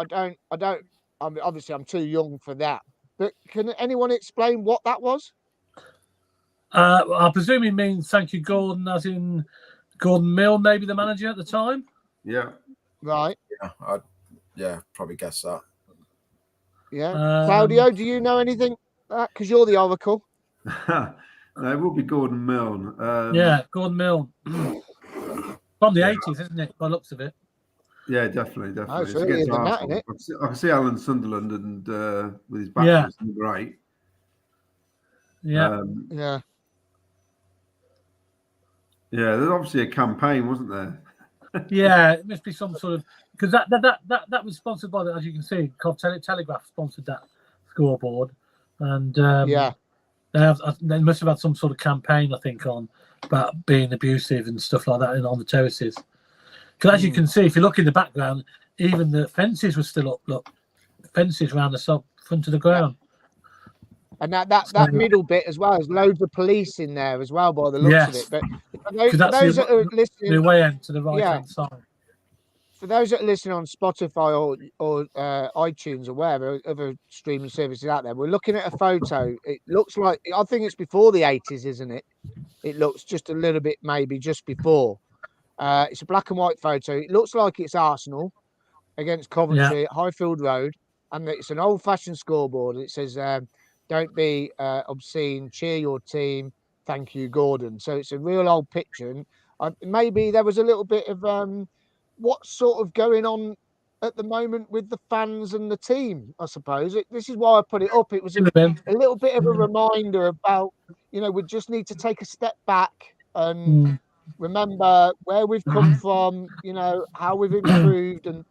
I don't. Obviously I'm too young for that. But can anyone explain what that was? I presume he means thank you, Gordon, as in Gordon Milne, maybe the manager at the time. Yeah. Right. Yeah, probably guess that. Yeah. Claudio, do you know anything? Because you're the oracle. No, it will be Gordon Milne. Yeah, Gordon Milne. From the 80s, isn't it? By the looks of it. Yeah, definitely. Oh, it's earlier than that, isn't it? I can see Alan Sunderland and with his back was number 8. Yeah. Yeah. Yeah, there's obviously a campaign, wasn't there? Yeah, it must be some sort of, because that was sponsored by, as you can see, Telegraph sponsored that scoreboard, and they must have had some sort of campaign, I think, on about being abusive and stuff like that on the terraces. Because as you can see, if you look in the background, even the fences were still up. Look, fences around the front of the ground. And that middle bit as well, there's loads of police in there as well, by the looks of it. But for those that are listening, the way end to the right hand side. For those that are listening on Spotify or iTunes or wherever other streaming services out there, we're looking at a photo. It looks like, I think it's before the 80s, isn't it? It looks just a little bit maybe just before. It's a black and white photo. It looks like it's Arsenal against Coventry at Highfield Road, and it's an old-fashioned scoreboard. It says, "Don't be obscene. Cheer your team. Thank you, Gordon." So it's a real old picture, and maybe there was a little bit of what's sort of going on at the moment with the fans and the team. I suppose this is why I put it up. It was a little bit of a reminder about, we just need to take a step back and remember where we've come from, how we've improved, and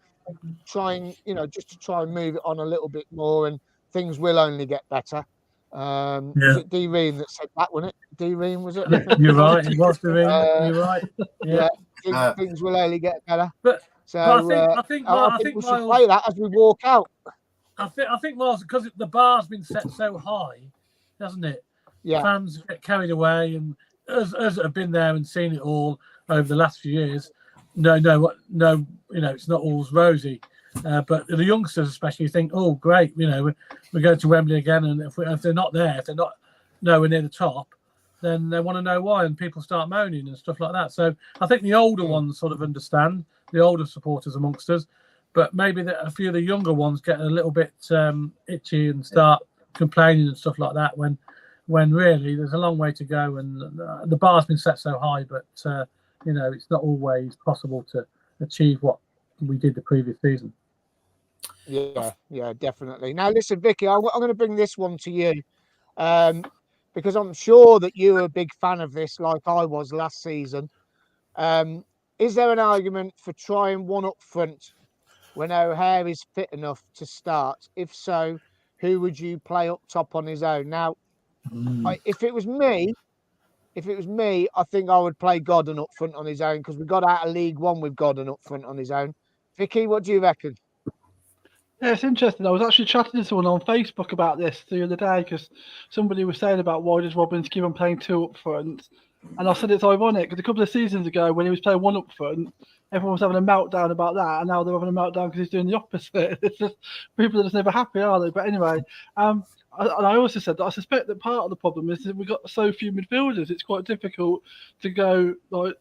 trying, just to try and move it on a little bit more, and things will only get better. Was it D. Ream that said that, wasn't it? D. Ream, was it? You're right. It was D. Ream. You're right. Yeah. Things will only get better. But I think we should play that as we walk out. I think, Miles, because the bar's been set so high, hasn't it? Yeah. Fans get carried away, and us that have been there and seen it all over the last few years, no, it's not all rosy. But the youngsters especially think, oh, great, we're going to Wembley again, and if they're not there, if they're not nowhere near the top, then they want to know why, and people start moaning and stuff like that. So I think the older ones sort of understand, the older supporters amongst us, but maybe a few of the younger ones get a little bit itchy and start complaining and stuff like that when really there's a long way to go, and the bar's been set so high, but it's not always possible to achieve what we did the previous season. Yeah, definitely. Now, listen, Vicky, I'm going to bring this one to you because I'm sure that you were a big fan of this, like I was last season. Is there an argument for trying one up front when O'Hare is fit enough to start? If so, who would you play up top on his own? Now, if it was me, I think I would play Godden up front on his own because we got out of League One with Godden up front on his own. Vicky, what do you reckon? Yeah, it's interesting. I was actually chatting to someone on Facebook about this the other day because somebody was saying about why does Robbins keep on playing two up front? And I said it's ironic because a couple of seasons ago when he was playing one up front, everyone was having a meltdown about that, and now they're having a meltdown because he's doing the opposite. It's just people are just never happy, are they? But anyway, and I also said that I suspect that part of the problem is that we've got so few midfielders. It's quite difficult to go like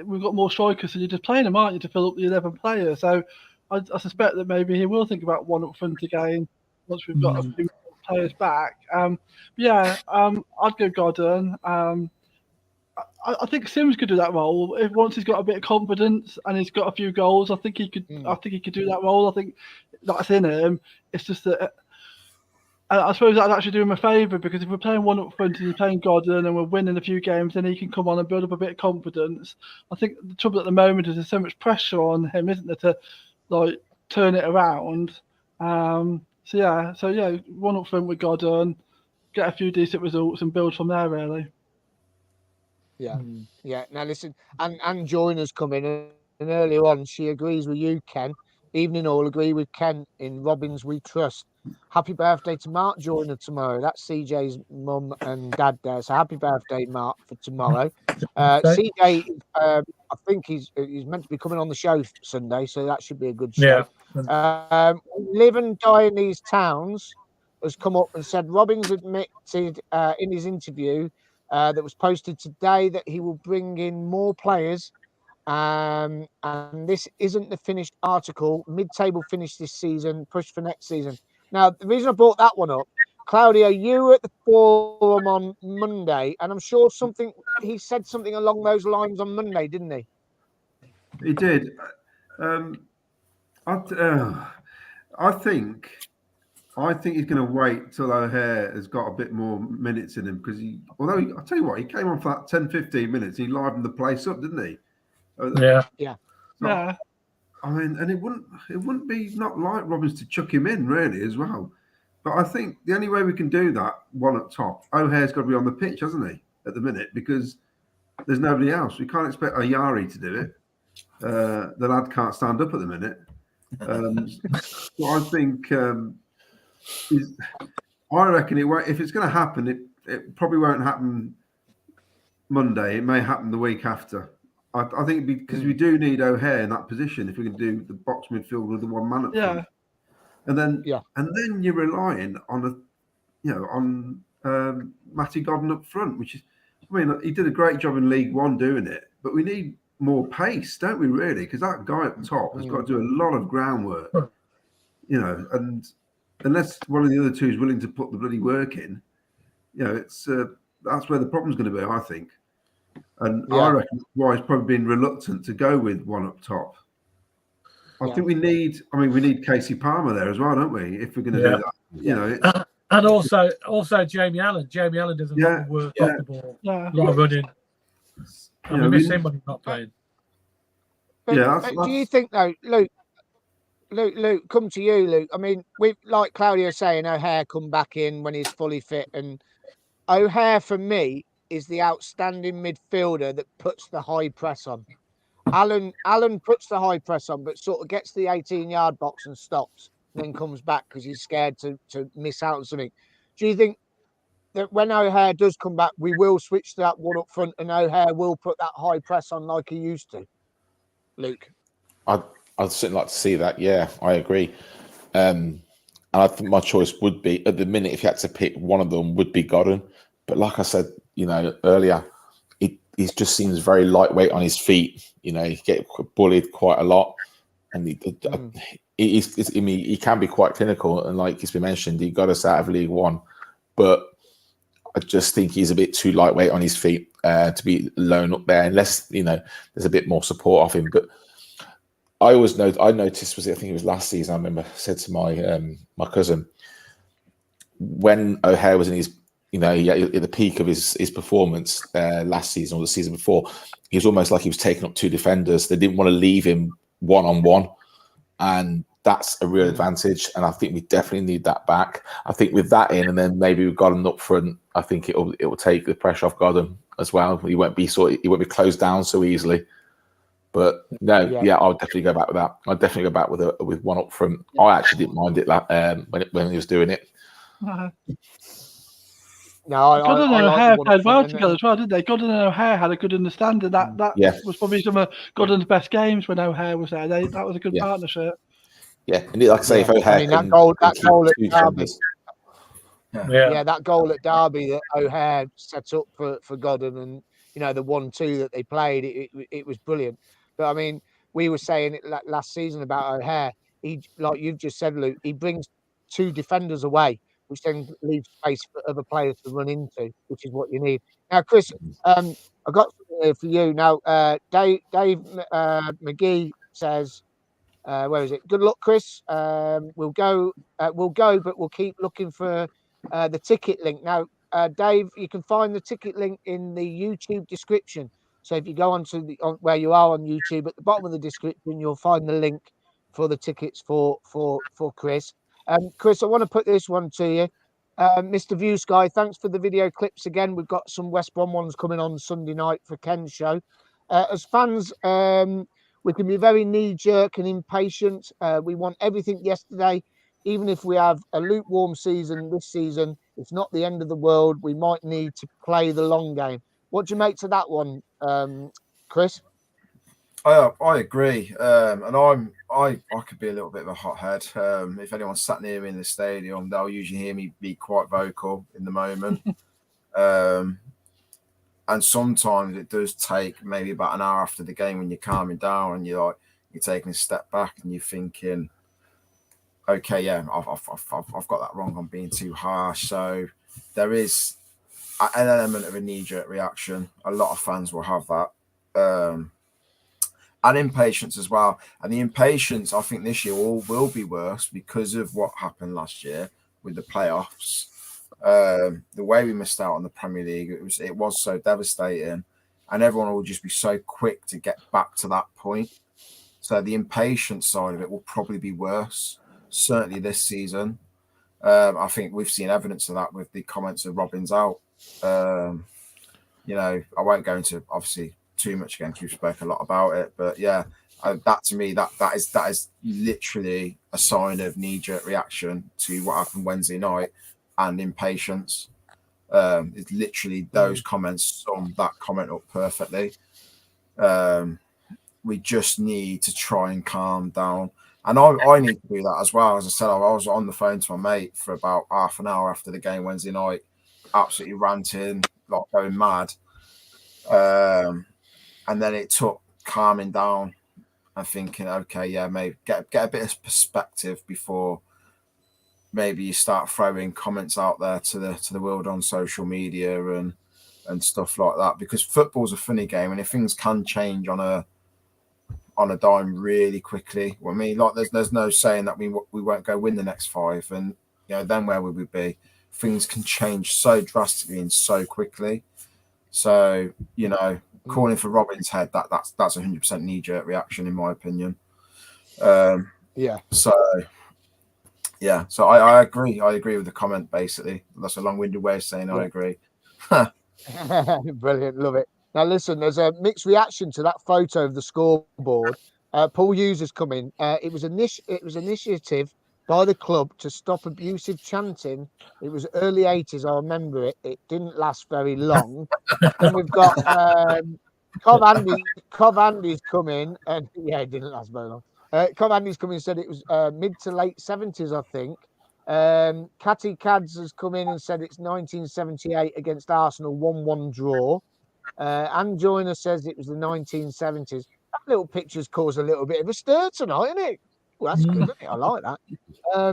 we've got more strikers, so you're just playing them, aren't you, to fill up the 11 players? So I suspect that maybe he will think about one up front again once we've got a few players back. I'd go Godden. I think Sims could do that role if once he's got a bit of confidence and he's got a few goals. I think he could. I think he could do that role. I think that's in him. It's just that I suppose that'd actually do him a favour because if we're playing one up front and he's playing Godden and we're winning a few games, then he can come on and build up a bit of confidence. I think the trouble at the moment is there's so much pressure on him, isn't there, to like turn it around. So one up front with Godden, get a few decent results and build from there really. Yeah. Now listen, and Joyner's coming and earlier on she agrees with you, Ken. Evening all agree with Ken in Robbins We Trust. Happy birthday to Mark Joyner tomorrow. That's CJ's mum and dad there. So happy birthday, Mark, for tomorrow. CJ, I think he's meant to be coming on the show Sunday, so that should be a good show. Live and die in these towns has come up and said Robbins admitted in his interview that was posted today that he will bring in more players. And this isn't the finished article. Mid-table finish this season, push for next season. Now, the reason I brought that one up, Claudio, you were at the forum on Monday, and I'm sure he said something along those lines on Monday, didn't he? He did. I think he's going to wait till O'Hare has got a bit more minutes in him because I'll tell you what, he came on for that 10, 15 minutes. He livened the place up, didn't he? Yeah. I mean, and it wouldn't be not like Robbins to chuck him in really as well. But I think the only way we can do that, one up top, O'Hare's got to be on the pitch, hasn't he, at the minute, because there's nobody else. We can't expect Ayari to do it. The lad can't stand up at the minute. So I think I reckon it won't. If it's going to happen, it probably won't happen Monday. It may happen the week after. I think because we do need O'Hare in that position if we can do the box midfield with the one man up front. And then you're relying on Matty Godden up front, which is, I mean, he did a great job in League One doing it, but we need more pace, don't we? Really, because that guy at the top has got to do a lot of groundwork, and unless one of the other two is willing to put the bloody work in, it's that's where the problem's going to be, I think. And I reckon that's why he's probably been reluctant to go with one up top. I think we need Casey Palmer there as well, don't we? If we're going to do that, and also Jamie Allen. Jamie Allen does a lot of work off the ball, a lot of running. And we miss him when he's not playing. But do you think though, Luke, come to you, Luke? I mean, we like Claudio saying O'Hare come back in when he's fully fit, and O'Hare for me is the outstanding midfielder that puts the high press on. Allen puts the high press on, but sort of gets the 18-yard box and stops, and then comes back because he's scared to miss out on something. Do you think that when O'Hare does come back, we will switch to that one up front and O'Hare will put that high press on like he used to? Luke? I'd certainly like to see that. Yeah, I agree. And I think my choice would be, at the minute, if you had to pick one of them, would be Godden. But like I said, earlier, he just seems very lightweight on his feet. He gets bullied quite a lot, and he can be quite clinical. And like it's been mentioned, he got us out of League One, but I just think he's a bit too lightweight on his feet to be alone up there, unless there's a bit more support of him. But I always know. I noticed I think it was last season. I remember I said to my my cousin when O'Hare was in his, at the peak of his performance last season or the season before, he was almost like he was taking up two defenders. They didn't want to leave him one-on-one, and that's a real advantage. And I think we definitely need that back. I think with that in, and then maybe we've got him up front. I think it will take the pressure off Godham as well. He won't be closed down so easily. But no, I'll definitely go back with that. I'll definitely go back with one up front. I actually didn't mind it when he was doing it. No, Godden and like O'Hare the played well one together as well, didn't they? Godden and O'Hare had a good understanding. That was probably some of Godden's best games when O'Hare was there. That was a good partnership. Yeah, and like I say, if O'Hare that goal at Derby. That goal at Derby that O'Hare set up for Godden, and the 1-2 that they played, it was brilliant. But I mean, we were saying it last season about O'Hare. He, like you've just said, Luke, he brings two defenders away, which then leaves space for other players to run into, which is what you need. Now, Chris, I've got something here for you. Now, Dave McGee says, where is it? Good luck, Chris. We'll go, but we'll keep looking for the ticket link. Now, Dave, you can find the ticket link in the YouTube description. So if you go on where you are on YouTube, at the bottom of the description, you'll find the link for the tickets for Chris. Chris, I want to put this one to you. Mr. View Sky, thanks for the video clips again. We've got some West Brom ones coming on Sunday night for Ken's show. As fans, we can be very knee-jerk and impatient. We want everything yesterday. Even if we have a lukewarm season this season, it's not the end of the world. We might need to play the long game. What do you make to that one, Chris? I agree, and I could be a little bit of a hothead. If anyone sat near me in the stadium, they'll usually hear me be quite vocal in the moment. And sometimes it does take maybe about an hour after the game when you're calming down and you're taking a step back and you're thinking, okay, yeah, I've got that wrong. I'm being too harsh. So there is an element of a knee-jerk reaction. A lot of fans will have that. And impatience as well. And the impatience, I think this year will be worse because of what happened last year with the playoffs. The way we missed out on the Premier League, it was so devastating, and everyone will just be so quick to get back to that point. So the impatient side of it will probably be worse, certainly this season. I think we've seen evidence of that with the comments of Robin's out. I won't go into obviously too much again because we've spoken a lot about it, but yeah, that to me that is literally a sign of knee-jerk reaction to what happened Wednesday night and impatience. It's literally those comments sum that comment up perfectly. We just need to try and calm down, and I need to do that as well. As I said, I was on the phone to my mate for about half an hour after the game Wednesday night, absolutely ranting, like going mad. And then it took calming down and thinking, okay, yeah, maybe get a bit of perspective before maybe you start throwing comments out there to the world on social media and stuff like that. Because football's a funny game, and if things can change on a dime really quickly, well, I mean, like there's no saying that we won't go win the next 5, and then where would we be? Things can change so drastically and so quickly. So calling for Robin's head, that's 100% knee-jerk reaction in my opinion. So I agree. I agree with the comment. Basically, that's a long-winded way of saying I agree. Brilliant, love it. Now listen, there's a mixed reaction to that photo of the scoreboard. Paul Hughes has come in. It was initiative by the club to stop abusive chanting. It was early 80s. I remember it. It didn't last very long. And we've got Cov Andy's come in, and it didn't last very long. Cov Andy's come in and said it was mid to late 70s, I think. Catty Cads has come in and said it's 1978 against Arsenal, 1-1 draw. Anne Joyner says it was the 1970s. That little picture's caused a little bit of a stir tonight, isn't it? Well, that's good, isn't it? I like that. I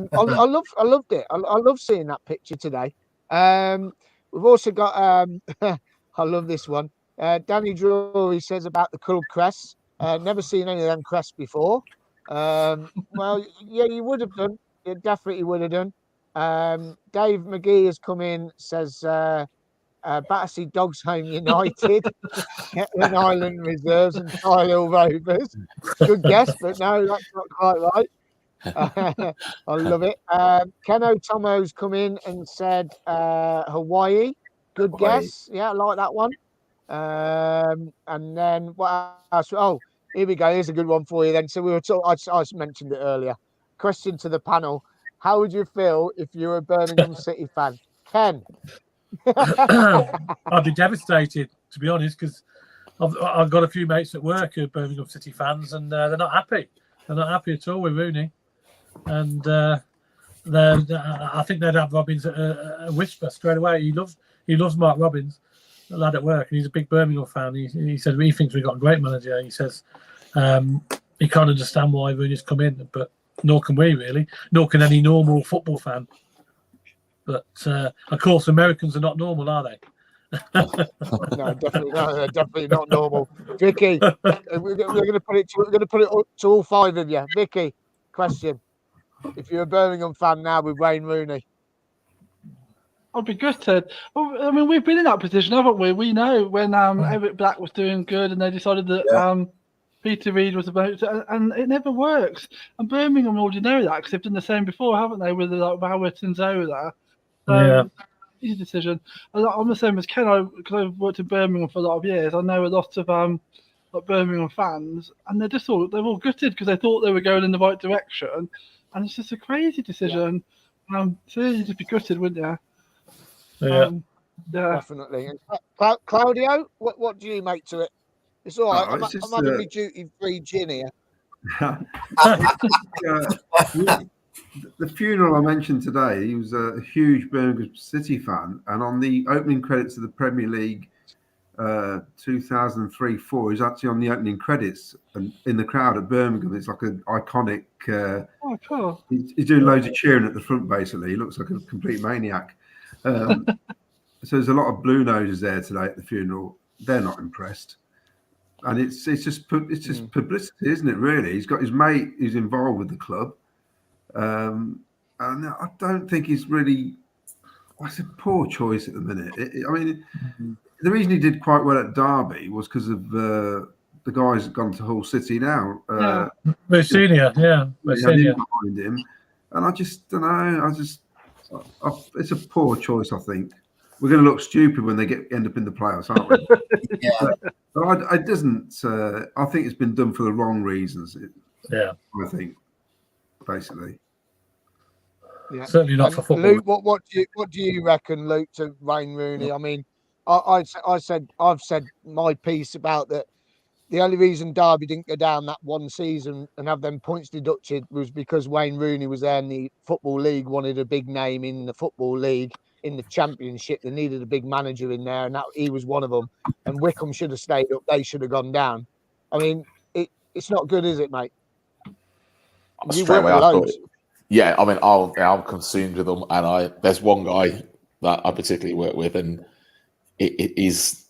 loved it. I love seeing that picture today. We've also got I love this one. Danny Drury says about the club crests. Never seen any of them crests before. Well, yeah, you would have done. You definitely would have done. Dave McGee has come in, says Battersea Dogs Home United, Shetland Island Reserves, and Tile Rovers. Good guess, but no, that's not quite right. I love it. Ken Otomo's come in and said Hawaii. Good Hawaii. guess. Yeah, I like that one. And then what else? Oh, here we go. Here's a good one for you then. So we were talking, I mentioned it earlier. Question to the panel. How would you feel if you were a Birmingham City fan? Ken? I'd be devastated, to be honest, because I've got a few mates at work who are Birmingham City fans, and they're not happy. They're not happy at all with Rooney. And I think they'd have Robbins a whisper straight away. He loves Mark Robbins, the lad at work, and he's a big Birmingham fan. He said he thinks we've got a great manager. He says he can't understand why Rooney's come in, but nor can we really, nor can any normal football fan. But of course, Americans are not normal, are they? No, definitely not. They're definitely not normal. Vicky, we're going to put it to all five of you. Vicky, question: if you're a Birmingham fan now with Wayne Rooney, I'd be gutted. Well, I mean, we've been in that position, haven't we? We know when Eric Black was doing good, and they decided that Peter Reid was about to, and it never works. And Birmingham already know that because they've done the same before, haven't they? With like Rowett and Zola. Easy decision. I'm the same as Ken, because I've worked in Birmingham for a lot of years. I know a lot of like Birmingham fans, and they're all gutted because they thought they were going in the right direction, and it's just a crazy decision. So you'd just be gutted, wouldn't you? Yeah. Definitely. Claudio, what do you make to it? It's all right. I'm having my duty-free gin here. The funeral I mentioned today, he was a huge Birmingham City fan, and on the opening credits of the Premier League 2003-04, he's actually on the opening credits and in the crowd at Birmingham. It's like an iconic. Cool. He's doing loads of cheering at the front. Basically, he looks like a complete maniac. So there's a lot of blue noses there today at the funeral. They're not impressed, and it's just publicity, isn't it? Really, he's got his mate who's involved with the club. And I don't think he's really. It's a poor choice at the minute. I mean, the reason he did quite well at Derby was because of the guys that gone to Hull City now. Mousinho, behind him, and I just don't know. It's a poor choice. I think we're going to look stupid when they end up in the playoffs, aren't we? But it doesn't. I think it's been done for the wrong reasons. I think basically. Yeah. Certainly not for football. Luke, what do you reckon, Luke, to Wayne Rooney? I mean, I've said my piece about that. The only reason Derby didn't go down that one season and have them points deducted was because Wayne Rooney was there, and the Football League wanted a big name in the Football League in the Championship. They needed a big manager in there, and he was one of them. And Wickham should have stayed up; they should have gone down. I mean, it's not good, is it, mate? Straight away, I thought. Yeah, I mean, I'm consumed with them, and there's one guy that I particularly work with, and he's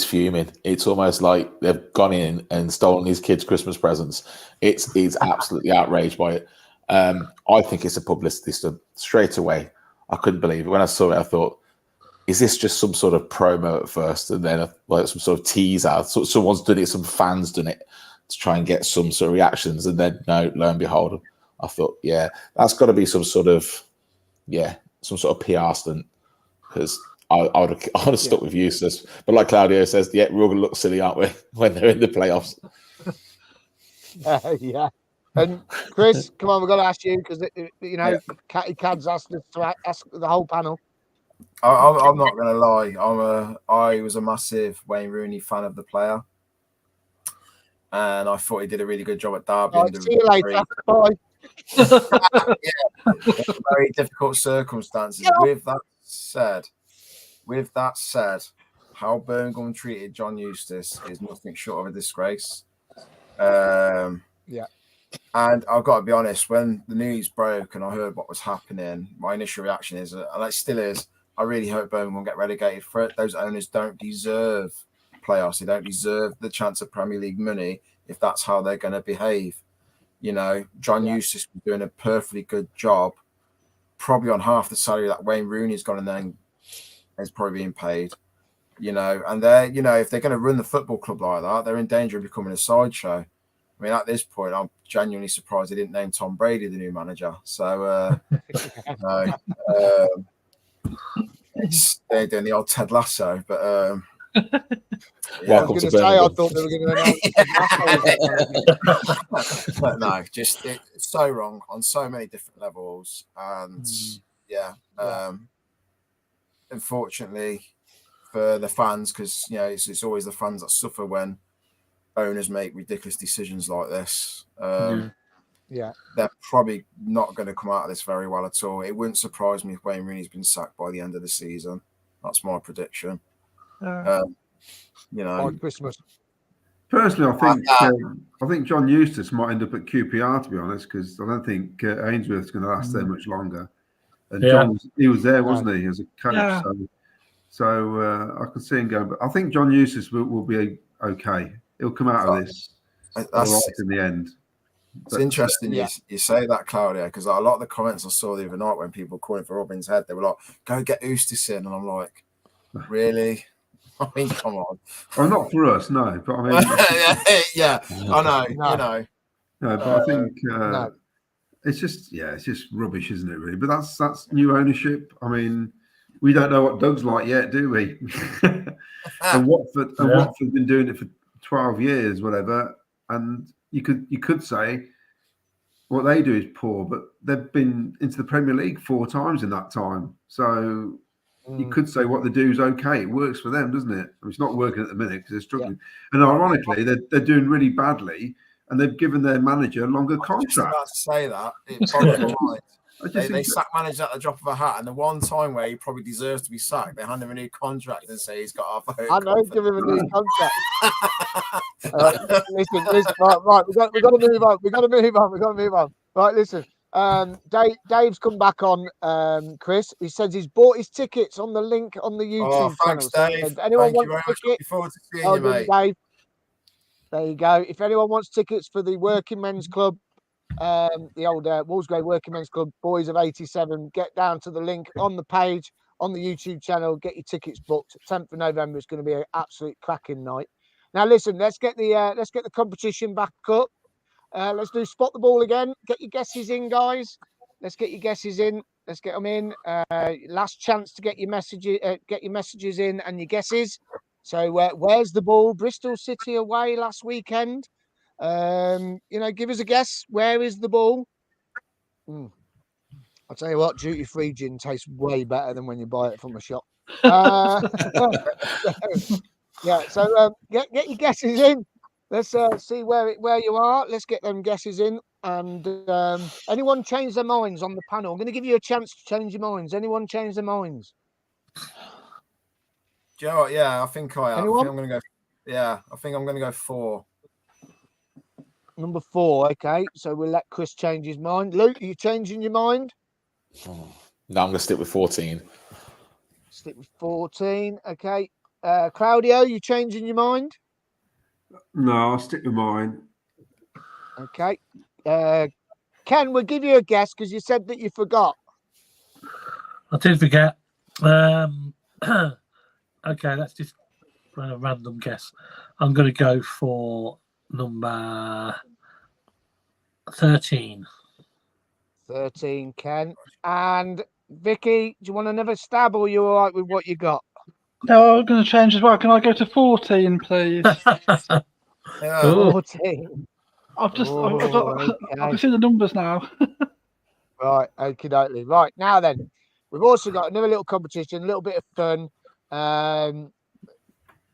fuming. It's almost like they've gone in and stolen his kids' Christmas presents. He's absolutely outraged by it. I think it's a publicity stunt straight away. I couldn't believe it when I saw it. I thought, is this just some sort of promo at first, and then like some sort of teaser? So someone's done it, some fans done it to try and get some sort of reactions, and then no, lo and behold. I thought, yeah, that's got to be some sort of PR stunt, because I would have stuck with Eustace. But like Claudio says, yeah, we're all going to look silly, aren't we, when they're in the playoffs? Yeah. And Chris, come on, we've got to ask you because Catty Cad's asked us to ask the whole panel. I'm not going to lie. I was a massive Wayne Rooney fan of the player, and I thought he did a really good job at Derby. Right, see you later. Bye. Very difficult circumstances. With that said, how Birmingham treated John Eustace is nothing short of a disgrace. And I've got to be honest, when the news broke and I heard what was happening, my initial reaction is, and it still is, I really hope Birmingham get relegated for it. Those owners don't deserve playoffs. They don't deserve the chance of Premier League money if that's how they're going to behave. You know, John Eustace was doing a perfectly good job, probably on half the salary that Wayne Rooney's got, and then is probably being paid. You know, and they're, you know, if they're going to run the football club like that, they're in danger of becoming a sideshow. I mean, at this point, I'm genuinely surprised they didn't name Tom Brady the new manager. So, they're doing the old Ted Lasso, but I was going to say, I thought they were going to announce. But no, just it's so wrong on so many different levels, and unfortunately for the fans, because you know it's always the fans that suffer when owners make ridiculous decisions like this. They're probably not going to come out of this very well at all. It wouldn't surprise me if Wayne Rooney's been sacked by the end of the season. That's my prediction. You know, By Christmas. Personally, I think John Eustace might end up at QPR, to be honest, because I don't think Ainsworth's going to last there much longer. And John, he was there, wasn't he, as a coach? So I can see him going. But I think John Eustace will be okay. He'll come out of this all right in the end. It's interesting you say that, Claudio, because a lot of the comments I saw the other night when people were calling for Robin's head, they were like, "Go get Eustace in," and I'm like, "Really? I mean, come on." Well, not for us, no. But I mean, I know, you know. No, but I think it's just rubbish, isn't it? Really, but that's new ownership. I mean, we don't know what Doug's like yet, do we? and Watford have been doing it for 12 years, whatever. And you could say what they do is poor, but they've been into the Premier League 4 times in that time. So you could say what they do is okay. It works for them, doesn't it? I mean, it's not working at the minute because they're struggling. And ironically, they're doing really badly, and they've given their manager a longer contract. I was about to say that. It probably might. They sack managers at the drop of a hat, and the one time where he probably deserves to be sacked, they hand him a new contract and say he's got our vote. I know, give him a new contract. Listen, right, we've got to move on. We've got to move on. Right, listen. Dave's come back on, Chris. He says he's bought his tickets on the link on the YouTube thanks, channel. Dave. If anyone Thank wants you very much. Looking forward to seeing you, mate. Dave. There you go. If anyone wants tickets for the Working Men's Club, the old Walsgrave Working Men's Club, Boys of 87, get down to the link on the page on the YouTube channel. Get your tickets booked. 10th of November is going to be an absolute cracking night. Now, listen, let's get the competition back up. Let's do spot the ball again. Get your guesses in, guys. Let's get your guesses in. Let's get them in. Last chance to get your messages in and your guesses. So, where's the ball? Bristol City away last weekend. Give us a guess. Where is the ball? I'll tell you what, duty-free gin tastes way better than when you buy it from a shop. So get your guesses in. Let's see where you are. Let's get them guesses in. And anyone change their minds on the panel? I'm going to give you a chance to change your minds. Anyone change their minds? Do you know what? Yeah, I think I am. Anyone? I think I'm going to go 4. Number 4, okay. So we'll let Chris change his mind. Luke, are you changing your mind? No, I'm going to stick with 14. Stick with 14, okay. Claudio, you changing your mind? No, I'll stick with mine. Okay. Ken, we'll give you a guess because you said that you forgot. I did forget. Okay, let's just run a random guess. I'm going to go for number 13. 13, Ken. And Vicky, do you want another stab or are you all right with what you got? No, I'm going to change as well. Can I go to 14, please? 14. I can see the numbers now. Right, okie dokie. Right, now then, we've also got another little competition, a little bit of fun.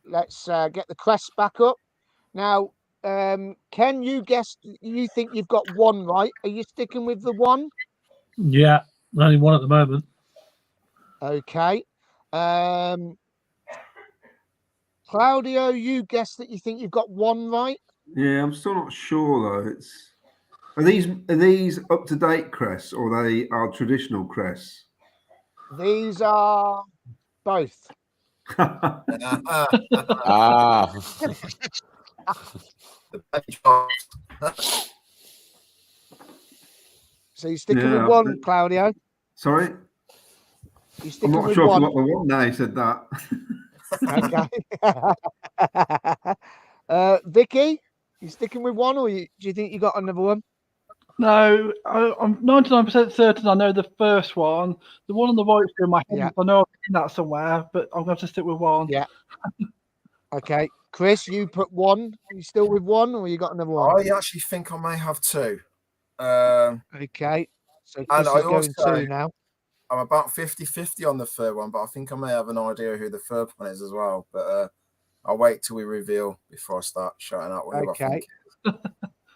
Let's get the crest back up. Now, Ken, you think you've got 1 right. Are you sticking with the 1? Yeah, only 1 at the moment. Okay. Claudio, you guess that you think you've got 1 right. Yeah, I'm still not sure though. Are these up to date crests or they are traditional crests? These are both. So you're sticking Yeah, with one, Claudio. Sorry, You're I'm sticking not with sure if I one. got the one now. You said that. Okay. Vicky, you sticking with one, or do you think you got another one? No, I'm 99% certain I know the first one. The one on the right's in my head. Yeah. I know I've seen that somewhere, but I'm going to have to stick with one. Yeah. Okay. Chris, you put one. You still with one, or you got another one? I actually think I may have two. Okay. So Chris I is going also- two now. I'm about 50-50 on the third one, but I think I may have an idea who the third one is as well. But I'll wait till we reveal before I start shouting out who I think.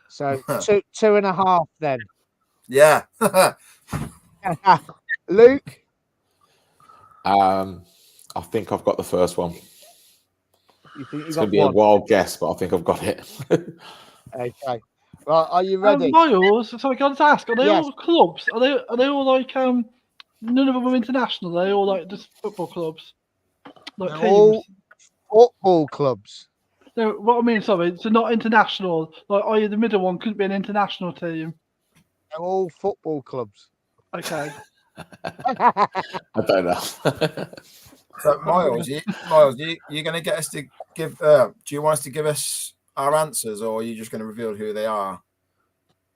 So 2.5 then. Yeah. Luke? I think I've got the first one. You think you It's got going to be one? a wild guess, but I think I've got it. Okay. Right, are you ready? Miles, sorry, can I just ask? Are they Yes. all clubs? Are they all like none of them are international? Are they all like just football clubs? Like They're teams? all football clubs. No, what I mean, sorry, so not international. Like, the middle one couldn't be an international team. They're all football clubs. Okay. I don't know. So Miles, you're going to get us to give. Do you want us to give us our answers, or are you just going to reveal who they are?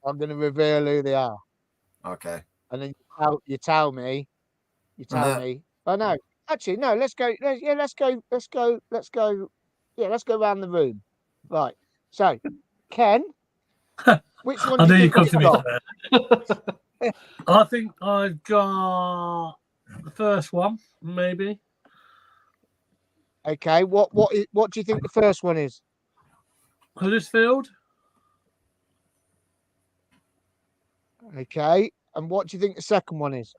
I'm going to reveal who they are, Okay. and then you tell me. You tell me. Oh no, actually no. Let's go. Let's go. Yeah, let's go around the room. Right. So, Ken, which one I do knew you you'd come think to you me got? for that. I think I've got the first one, maybe. Okay. What do you think the first one is? Huddersfield. Okay. And what do you think the second one is?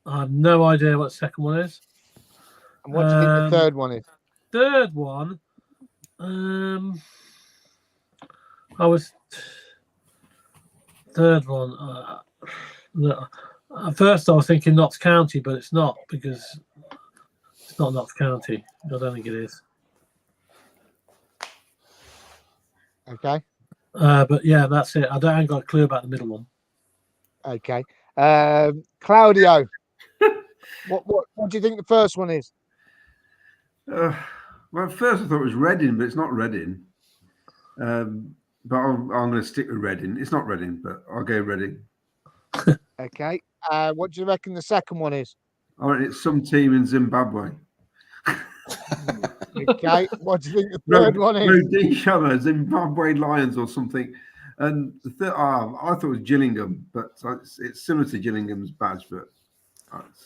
I have no idea what the second one is. And what do you think the third one is? Third one, third one. At first, I was thinking Notts County, but it's not, because it's not Notts County. I don't think it is. Okay. But yeah, that's it. I ain't got a clue about the middle one. Okay. Claudio, what do you think the first one is? Well, at first I thought it was Reading, but it's not Reading. But I'm going to stick with Reading. It's not Reading, but I'll go Reading. Okay. What do you reckon the second one is? I reckon it's some team in Zimbabwe. Okay. What do you think the third one is? Rhodesia, Zimbabwe Lions or something. And I thought it was Gillingham, but it's similar to Gillingham's badge. But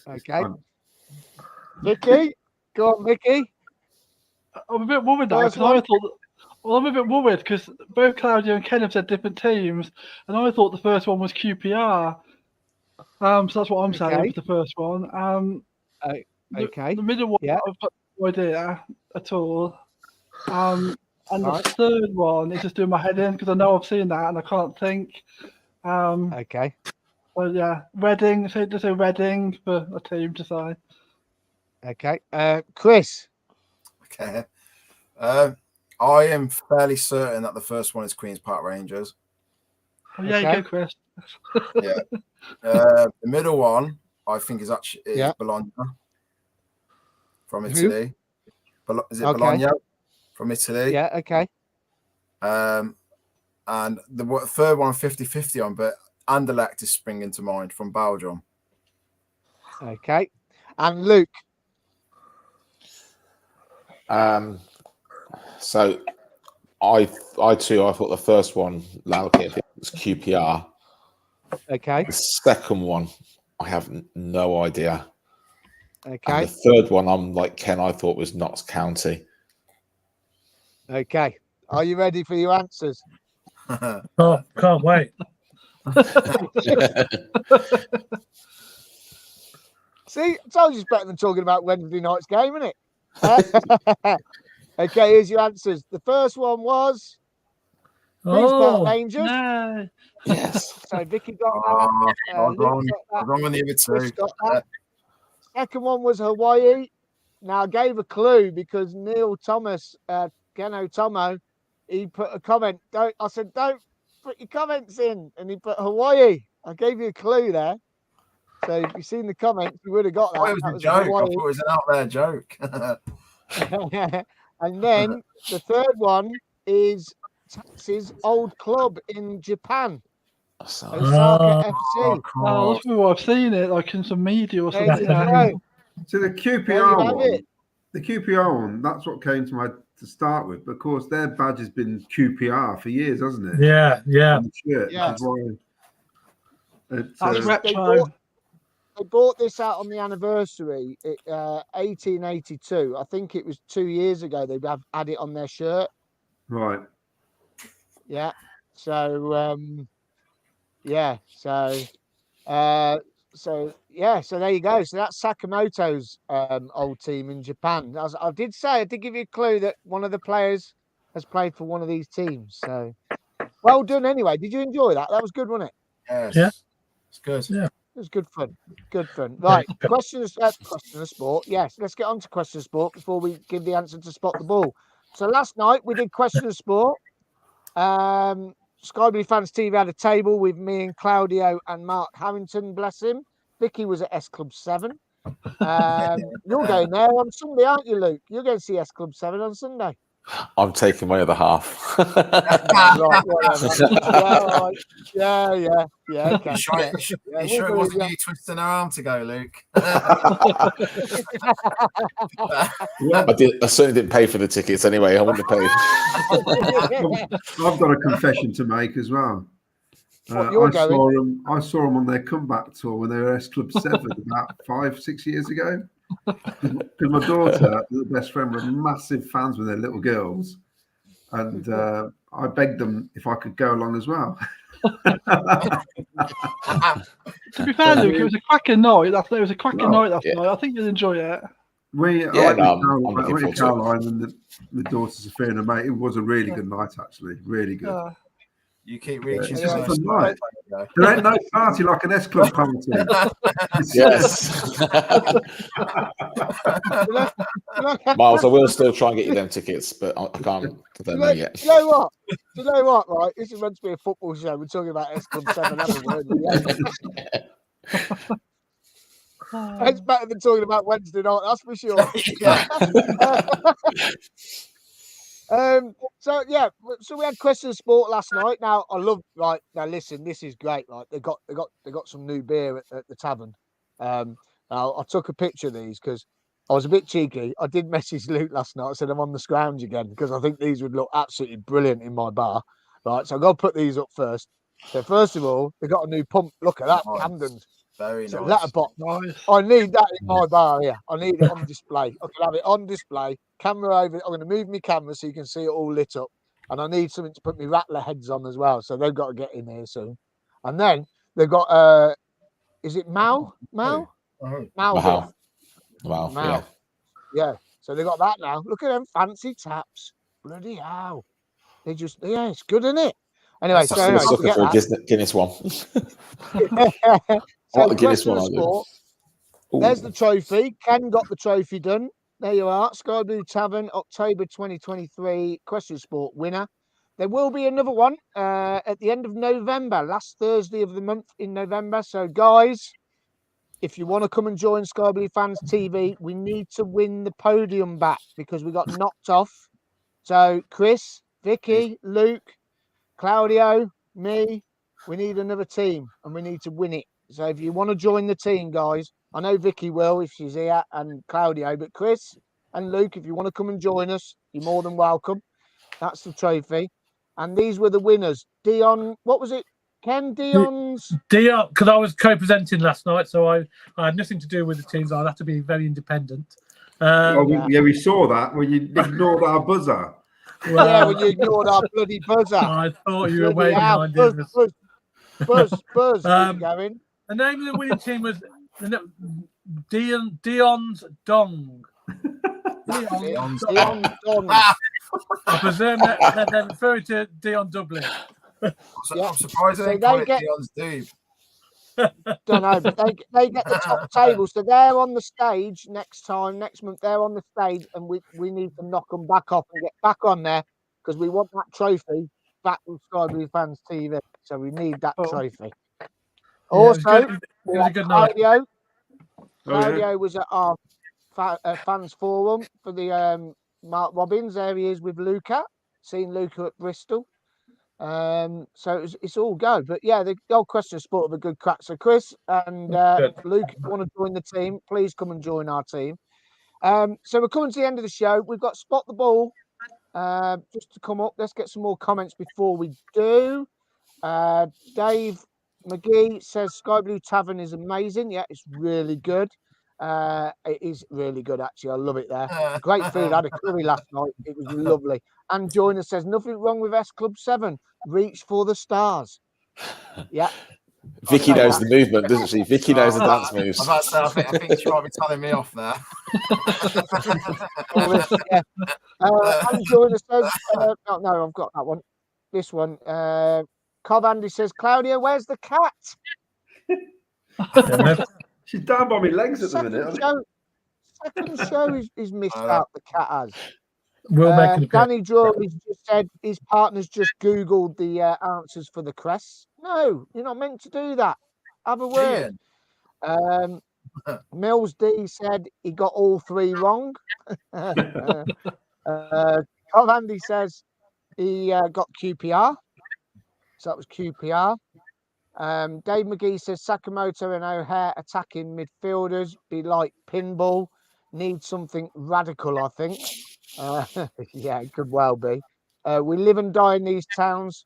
okay. Vicky, go on, Vicky. I'm a bit worried now because I thought. Well, I'm a bit worried because both Claudio and Ken have said different teams, and I thought the first one was QPR. So that's what I'm saying for the first one. Okay. The middle one, yeah. I've got no idea at all. And the third one is just doing my head in because I know I've seen that and I can't think. Okay. So yeah, Reading. So just say Reading for a team to say. Okay. Chris. Okay. I am fairly certain that the first one is Queen's Park Rangers. Oh, yeah, you go, Chris. Yeah. The middle one, I think, is actually Bologna from Italy. Is it Bologna from Italy? Yeah. Okay. And the third one, 50-50 on, but Anderlecht is springing to mind from Belgium. Okay. And Luke. So I thought the first one, Lalke, was QPR. Okay. The second one, I have no idea. Okay. And the third one, I'm like Ken, I thought was Notts County. Okay. Are you ready for your answers? Oh, can't wait. See, I told you it's better than talking about Wednesday night's game, isn't it? Okay, here's your answers. The first one was Queen's Park Rangers. No. Yes. So Vicky got that. Luke got that. Wrong on the other Chris two. got that. Second one was Hawaii. Now I gave a clue because Neil Thomas, Geno he put a comment. I said, don't put your comments in, and he put Hawaii. I gave you a clue there. So if you've seen the comments, you would have got that. It was That a was joke. I Hawaii. thought it was an out there joke. And then the third one is Tax's old club in Japan, Osaka FC. Oh, that's where I've seen it, like in some media or There something. you go. So the There you QPR have one, it. the QPR one, that's what came to my to start with. But of course, their badge has been QPR for years, hasn't it? Yeah, yeah. On the shirt, Yeah. which is why it's, That's They retro. bought this out on the anniversary, 1882. I think it was 2 years ago. They had it on their shirt. right. Yeah. So yeah. So yeah. So there you go. So that's Sakamoto's old team in Japan. I did give you a clue that one of the players has played for one of these teams. So well done. Anyway, did you enjoy that? That was good, wasn't it? Yes. Yeah. It's good. Yeah. It was good fun. Good fun. Right. Question of sport. Yes. Let's get on to question of sport before we give the answer to spot the ball. So last night we did question of sport. Sky Blue Fans TV had a table with me and Claudio and Mark Harrington, bless him. Vicky was at S Club 7. You're going there on Sunday, aren't you, Luke? You're going to see S Club 7 on Sunday. I'm taking my other half. Right, whatever. Yeah. Okay. You sure it wasn't you twisting her arm to go, Luke? Yeah. I certainly didn't pay for the tickets anyway. I wouldn't have paid. I've got a confession to make as well. What, you're I saw them on their comeback tour when they were S Club 7 about 5-6 years ago. Because my daughter, the best friend, were massive fans with their little girls, and I begged them if I could go along as well. To be fair, Luke, it was a cracking night. It was a cracking night last night. I think you'll enjoy it. I went with Caroline and the daughter Sophia and her mate. It was a really good night, actually. Really good. You keep reaching. It's just a fun night. There ain't no party like an S Club party. Yes. Miles, I will still try and get you them tickets, but I can't. I don't know yet. Do you know what? Right, this is meant to be a football show. We're talking about S Club 7, haven't we? It's better than talking about Wednesday night, that's for sure. So we had question of sport last night. Now I love now listen, this is great. They got some new beer at the tavern. Now I took a picture of these because I was a bit cheeky. I did message Luke last night. I said I'm on the scrounge again because I think these would look absolutely brilliant in my bar. Right, so I'm gonna put these up first. So first of all, they got a new pump. Look at that, Camden's. Very nice. Letterbox. Nice. I need that in my bar here. I need it on display. I can have it on display. Camera over. I'm going to move my camera so you can see it all lit up. And I need something to put my rattler heads on as well. So they've got to get in here soon. And then they've got is it Mal? Mal? Wow. Wow. Yeah. So they got that now. Look at them fancy taps. Bloody hell. They just it's good, isn't it? Anyway, so anyway, looking for a Guinness one. So the Guinness one. Sport, there's the trophy. Ken got the trophy done. There you are. Sky Blue Tavern, October 2023. Question Sport winner. There will be another one at the end of November, last Thursday of the month in November. So, guys, if you want to come and join Sky Blue Fans TV, we need to win the podium back because we got knocked off. So, Chris, Vicky, Luke, Claudio, me, we need another team and we need to win it. So if you want to join the team, guys, I know Vicky will if she's here and Claudio, but Chris and Luke, if you want to come and join us, you're more than welcome. That's the trophy. And these were the winners. Dion, what was it? Ken Dion, because I was co-presenting last night, so I had nothing to do with the teams. I'd have to be very independent. We saw that when you ignored our buzzer. Well, when you ignored our bloody buzzer. I thought you were way behind us. Buzz, going. The name of the winning team was Dion's Dong. Dion's Dong. I presume that they're referring to Dion Dublin. I'm surprised they call it Dion's Deep. Don't know, but they get the top table, so they're on the stage next month. They're on the stage, and we need to knock them back off and get back on there because we want that trophy back with Sky Blue Fans TV. So we need that trophy. Also, it was a good night. Claudio was at our fans forum for the Mark Robbins. There he is with Luca. Seen Luca at Bristol. So it's all go. But yeah, the old question of sport of a good crack. So Chris and Luke, if you want to join the team, please come and join our team. So we're coming to the end of the show. We've got Spot the Ball just to come up. Let's get some more comments before we do. Dave McGee says Sky Blue Tavern is amazing. Yeah, it's really good. It is really good, actually. I love it there. Great food. I had a curry last night. It was lovely. And Joyner says nothing wrong with S Club 7. Reach for the stars. Yeah. Vicky knows the movement, doesn't she? Vicky knows the dance moves. I think she might be telling me off there. Yeah. And Joyner says, no, I've got that one. This one. Cobb Andy says, Claudia, where's the cat? She's down by my legs at the minute. Second show he's missed out. The cat has. We'll make it. Danny Drury's just said his partner's just Googled the answers for the crests. No, you're not meant to do that. Have a word. Mills D said he got all three wrong. Cobb Andy says he got QPR. So that was QPR. Dave McGee says Sakamoto and O'Hare attacking midfielders be like pinball. Need something radical, I think. Yeah, it could well be. We live and die in these towns.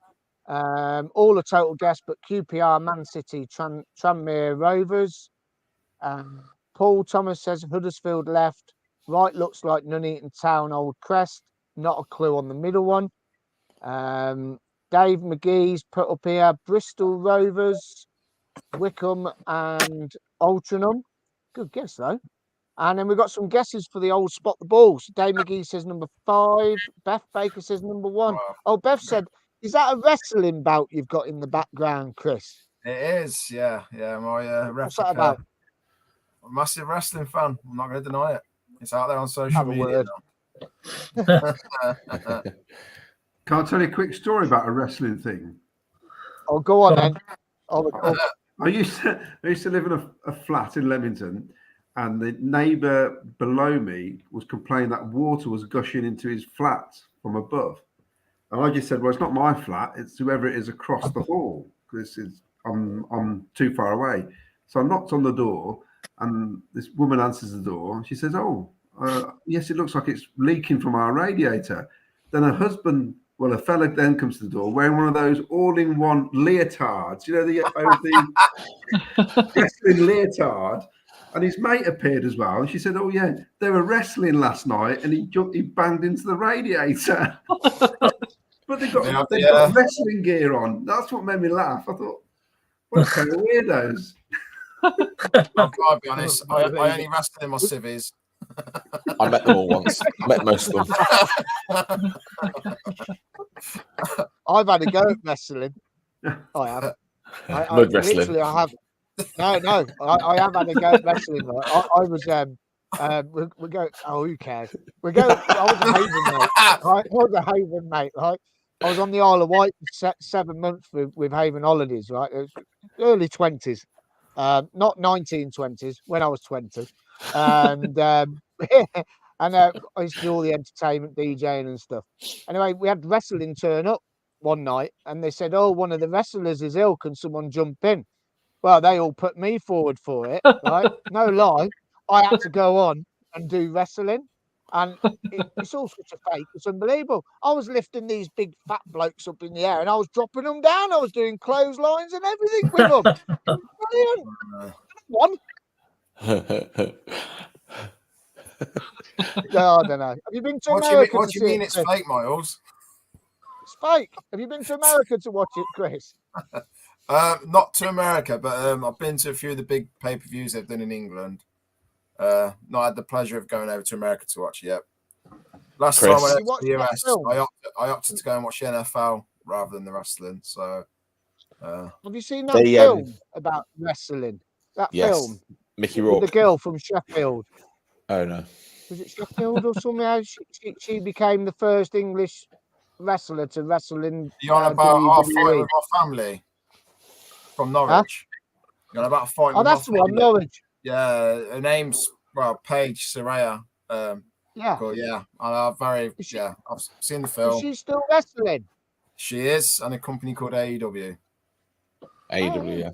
All a total guess, but QPR, Man City, Tranmere Rovers. Paul Thomas says Huddersfield left. Right looks like Nuneaton Town, Old Crest. Not a clue on the middle one. Dave McGee's put up here Bristol Rovers, Wickham and Altrincham. Good guess though. And then we've got some guesses for the old Spot the Ball. So Dave McGee says number 5. Beth Baker says number 1. Wow. Oh, Beth said, is that a wrestling bout you've got in the background, Chris? It is, yeah. My replica. What's that about? I'm a massive wrestling fan. I'm not going to deny it. It's out there on social media. Can I tell you a quick story about a wrestling thing? Oh, go on then. I used to live in a flat in Leamington, and the neighbour below me was complaining that water was gushing into his flat from above. And I just said, well, it's not my flat, it's whoever it is across the hall, because I'm too far away. So I knocked on the door, and this woman answers the door. She says, yes, it looks like it's leaking from our radiator. Then her husband, a fella then comes to the door wearing one of those all-in-one leotards, the wrestling leotard. And his mate appeared as well. And she said, oh, yeah, they were wrestling last night, and he banged into the radiator. But they got wrestling gear on. That's what made me laugh. I thought, what a pair of weirdos. I've got to be honest, I only wrestle in my civvies. I met them all once. I met most of them. I've had a go at wrestling. I have. Mud wrestling. Literally, I have. No. I have had a go at wrestling. I was we go. Oh, who cares? We go. I was a Haven mate. Right? I was a Haven mate. Right? I was on the Isle of Wight for 7 months with Haven Holidays. Right? It was early 20s, not 1920s when I was 20. And I used to do all the entertainment, DJing and stuff. Anyway, we had wrestling turn up one night, and they said, "Oh, one of the wrestlers is ill. Can someone jump in?" Well, they all put me forward for it, right? No lie, I had to go on and do wrestling, and it's all such a fake. It's unbelievable. I was lifting these big fat blokes up in the air, and I was dropping them down. I was doing clotheslines and everything with them. Brilliant. One. No, I don't know. Have you been to America? What do you mean it's fake, Miles? It's fake. Have you been to America to watch it, Chris? Not to America, but I've been to a few of the big pay-per-views they've done in England. Not had the pleasure of going over to America to watch it yet. Last time I went to the US, I opted to go and watch the NFL rather than the wrestling. So, have you seen that film about wrestling? That film, Mickey Rourke, the girl from Sheffield. Oh no, was it Sheffield or something? She became the first English wrestler to wrestle in. You on about our fight with our family from Norwich? Got about a fight. Oh, with that's the one, Rotheham. Norwich. Yeah, her name's Paige Soraya. Yeah. Cool, yeah. I've seen the Is film. she still wrestling? She is, and a company called AEW. AEW, yeah.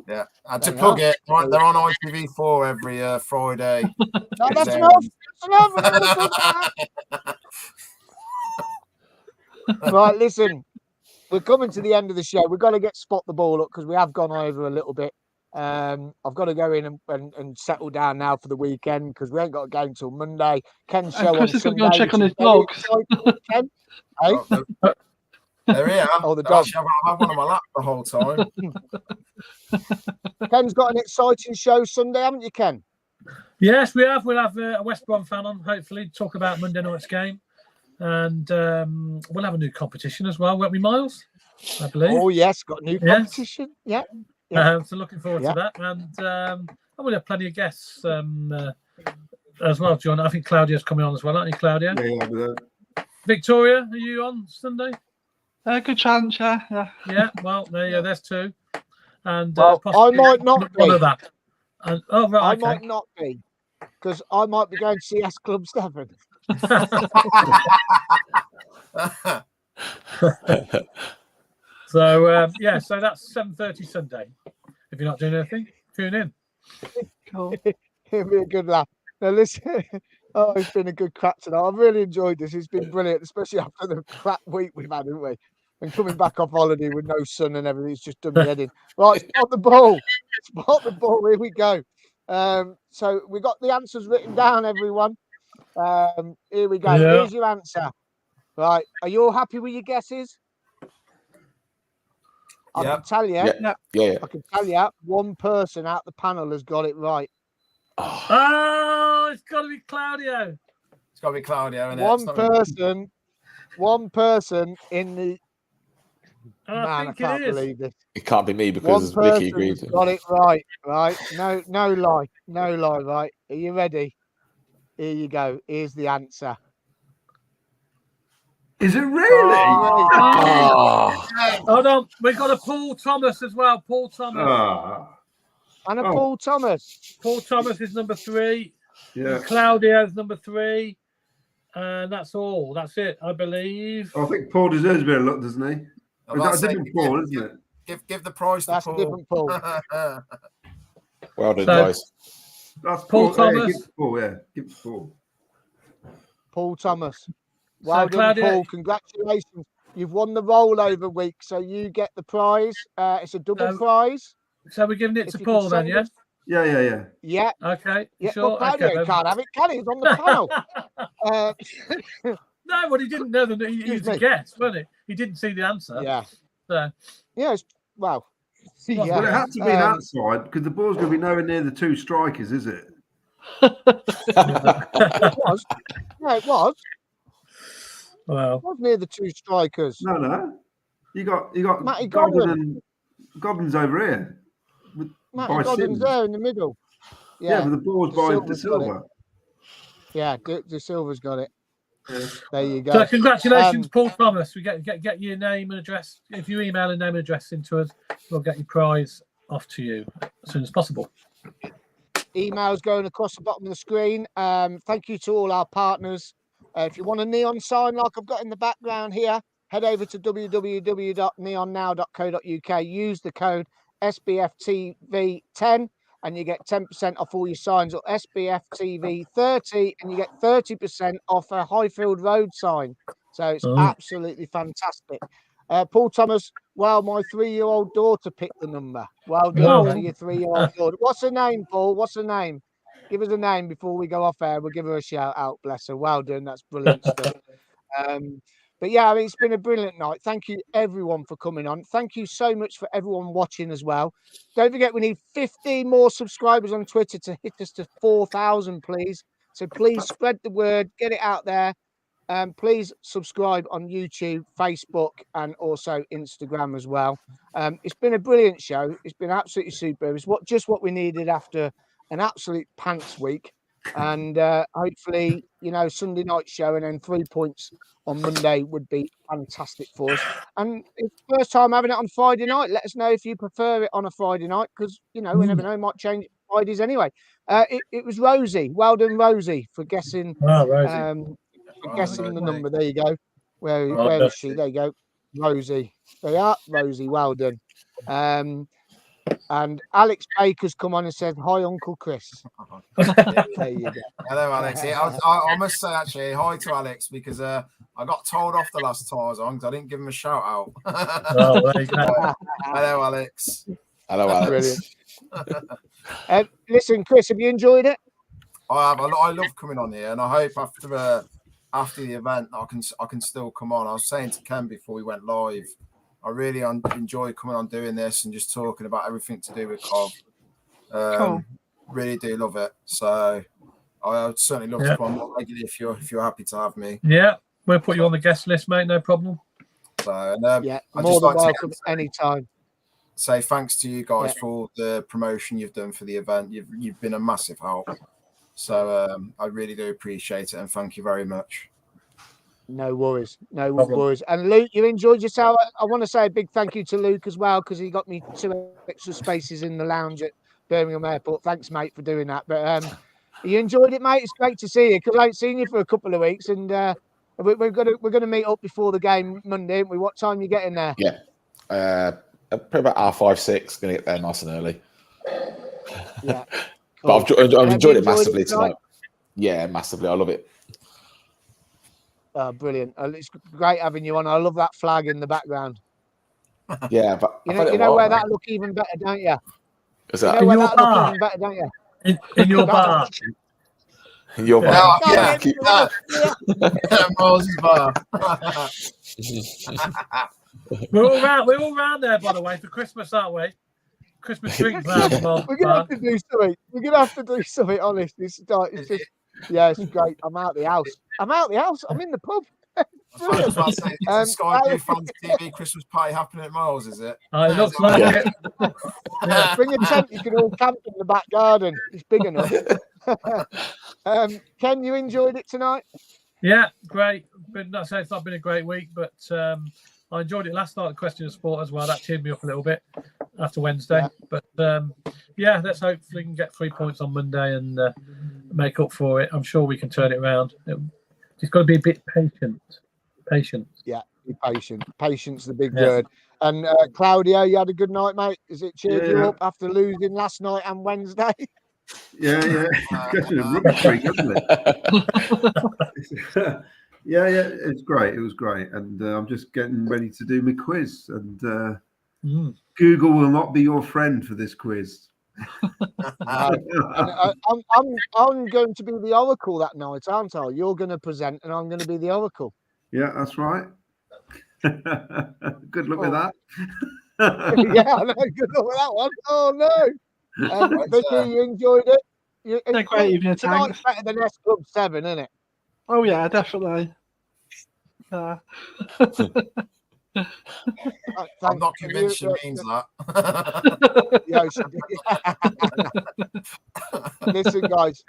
Yeah, I had There to you plug are. it. Right, they're on ITV4 every Friday. No, that's It's, enough. That's enough. We're going to talk about that. Right, listen. We're coming to the end of the show. We've got to get Spot the Ball up because we have gone over a little bit. I've got to go in and settle down now for the weekend because we ain't got a game till Monday. Ken's show Chris on is going Sunday. to go and check on which his is very dogs. exciting, Ken. Hey? They're here. Oh, the dog. Actually, I've had one on my lap the whole time. Ken's got an exciting show Sunday, haven't you, Ken? Yes, we have. We'll have a West Brom fan on, hopefully, talk about Monday night's game. And we'll have a new competition as well, won't we, Miles? I believe. Oh, yes, got a new competition. Yeah. So looking forward to that. And we'll have plenty of guests as well, John. I think Claudio's coming on as well, aren't you, Claudio? Yeah, I'll be there. Victoria, are you on Sunday? Good chance, yeah. Yeah, well, there's two. And well, I might not be. One of that. And, I might not be because I might be going to see S Club 7. So so that's 7:30 Sunday. If you're not doing anything, tune in. Cool. It'll be a good laugh. Now listen, it's been a good crack tonight. I've really enjoyed this. It's been brilliant, especially after the crap week we've had, haven't we? And coming back off holiday with no sun and everything, it's just done me head in. Right, spot the ball. Spot the ball. Here we go. So we got the answers written down, everyone. Here we go. Yeah. Here's your answer. Right. Are you all happy with your guesses? I can tell you. Yeah. I can tell you, one person out the panel has got it right. Oh, it's got to be Claudio. It's got to be Claudio, isn't it? One person in the. I can't believe this. It can't be me because Vicky agreed. Got it right. Right. No lie. Right. Are you ready? Here you go. Here's the answer. Is it really? Hold on. We've got a Paul Thomas as well. Paul Thomas. And a Paul Thomas. Paul Thomas is number 3. Yeah. Claudio's number 3. And that's all. That's it, I believe. I think Paul deserves a bit of luck, doesn't he? That's a different Paul, isn't it? Give the prize to That's Paul. a different Paul. Well done, guys. That's Paul Thomas. Give it to Paul, yeah. Give it to Paul. Paul Thomas. Well done, Claudia, Paul. Congratulations. You've won the rollover week, so you get the prize. It's a double prize. So we're giving it to Paul then, yeah? Yeah. Okay. Yeah. Sure. Well, Claudio can't have it, can he? He's on the panel. No, but he didn't know that he was a guess, wasn't he? He didn't see the answer. Yeah. So. Yeah. Well, Well, it had to be that side because the ball's going to be nowhere near the 2 strikers, is it? It was. No, it was. Well, It was near the 2 strikers. No. You got Matty Godwin Godwin. and Godwin's over here. Matty Godwin's there in the middle. Yeah, but the ball's by De Silva. Yeah, De Silva's got it. Yeah. There you go. So congratulations, Paul Thomas. We get your name and address. If you email a name and address into us, we'll get your prize off to you as soon as possible. Emails going across the bottom of the screen. Thank you to all our partners. If you want a neon sign like I've got in the background here, head over to www.neonnow.co.uk. Use the code SBFTV10 and you get 10% off all your signs, or SBFTV30 and you get 30% off a Highfield Road sign. So it's absolutely fantastic. Paul Thomas, well, my 3-year-old daughter picked the number. Well done to your 3-year-old daughter. What's her name, Paul? What's her name? Give us a name before we go off air. We'll give her a shout out. Bless her. Well done. That's brilliant stuff. But yeah, I mean, it's been a brilliant night. Thank you, everyone, for coming on. Thank you so much for everyone watching as well. Don't forget, we need 15 more subscribers on Twitter to hit us to 4,000, please. So please spread the word, get it out there. Please subscribe on YouTube, Facebook, and also Instagram as well. It's been a brilliant show. It's been absolutely superb. It's just what we needed after an absolute pants week. and hopefully, Sunday night show and then 3 points on Monday would be fantastic for us. And it's the first time having it on Friday night. Let us know if you prefer it on a Friday night, because we never know, might change it Fridays anyway. It was Rosie. Well done, Rosie, for guessing. Rosie. Guessing the number. There you go. Where is she? There you go. Rosie. There you are, Rosie. Well done. And Alex Baker's come on and said, "Hi, Uncle Chris." There you go. Hello, Alex. I must say, actually, hi to Alex, because I got told off the last time I was on because I didn't give him a shout out. There you go. Hello, Alex. Hello, Alex. Brilliant. Listen, Chris, have you enjoyed it? I have. I love coming on here, and I hope after the event I can still come on. I was saying to Ken before we went live, I really enjoy coming on doing this and just talking about everything to do with Cov. Cool. Really do love it. So I would certainly love to come on regularly if you're happy to have me. Yeah, we'll put you on the guest list, mate. No problem. So yeah, I'd more just than like welcome anytime. Say thanks to you guys for all the promotion you've done for the event. You've been a massive help. So I really do appreciate it, and thank you very much. No worries. Worries. And Luke, you enjoyed yourself. I want to say a big thank you to Luke as well, because he got me 2 extra spaces in the lounge at Birmingham Airport. Thanks, mate, for doing that. But you enjoyed it, mate. It's great to see you, because I ain't seen you for a couple of weeks, and we're gonna meet up before the game Monday, aren't we? What time you getting there? Yeah, probably about 5:30, 6. Gonna get there nice and early. Yeah, cool. But I've enjoyed it massively tonight. Yeah, massively. I love it. Oh, brilliant. It's great having you on. I love that flag in the background. Yeah, but you know where that look even better, don't you? Is that you know where that look even better, don't you? In your bar. In your bar. Moses bar. We're all round there, by the way, for Christmas, aren't we? Christmas drinks. We're gonna have to do something. We're gonna have to do something. Honest, it's just. Yeah, it's great. I'm out the house. I'm in the pub. I was about to say, is the Sky Blue Fans TV Christmas party happening at Miles, is it? It looks like it. Yeah, bring a tent. You can all camp in the back garden. It's big enough. Ken, you enjoyed it tonight? Yeah, great. It's not been a great week, but I enjoyed it last night at Question of Sport as well. That cheered me up a little bit after Wednesday. Yeah. But let's hope we can get 3 points on Monday and make up for it. I'm sure we can turn it around. Just got to be a bit patient. Yeah, be patient. Patience, the big word. And Claudio, you had a good night, mate? Is it cheered you up after losing last night and Wednesday? Yeah. It's getting a rubber streak, isn't it? Yeah, it's great. It was great. And I'm just getting ready to do my quiz. And Google will not be your friend for this quiz. I'm going to be the oracle that night, aren't I? You're going to present and I'm going to be the oracle. Yeah, that's right. Good luck with that. Yeah, I know. Good luck with that one. Oh, no. Vicky, you enjoyed it? A great evening, tonight's better than S Club 7, isn't it? Oh, yeah, definitely. I'm not convinced she means that. Listen, guys,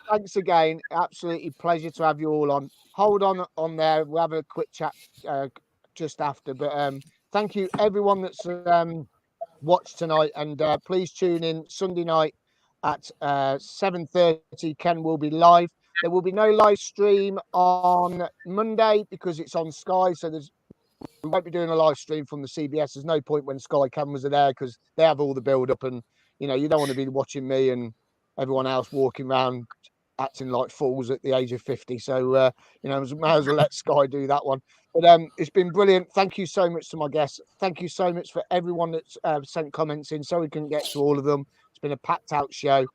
thanks again. Absolutely pleasure to have you all on. Hold on there. We'll have a quick chat just after. But thank you, everyone that's watched tonight. And please tune in Sunday night at 7:30. Ken will be live. There will be no live stream on Monday because it's on Sky. So we won't be doing a live stream from the CBS. There's no point when Sky cameras are there because they have all the build up, and you don't want to be watching me and everyone else walking around acting like fools at the age of 50. So might as well let Sky do that one. But it's been brilliant. Thank you so much to my guests. Thank you so much for everyone that's sent comments in. So we couldn't get to all of them. It's been a packed out show.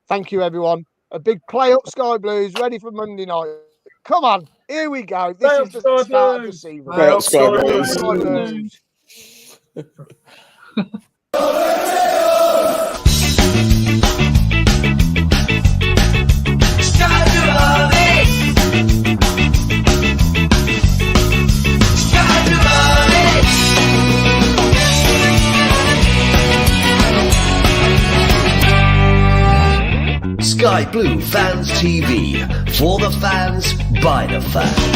Thank you, everyone. A big play up Sky Blues, ready for Monday night. Come on, here we go. This is just the start of the season. Play up Sky Blues. Sky Sky Blue Fans TV. For the fans, by the fans.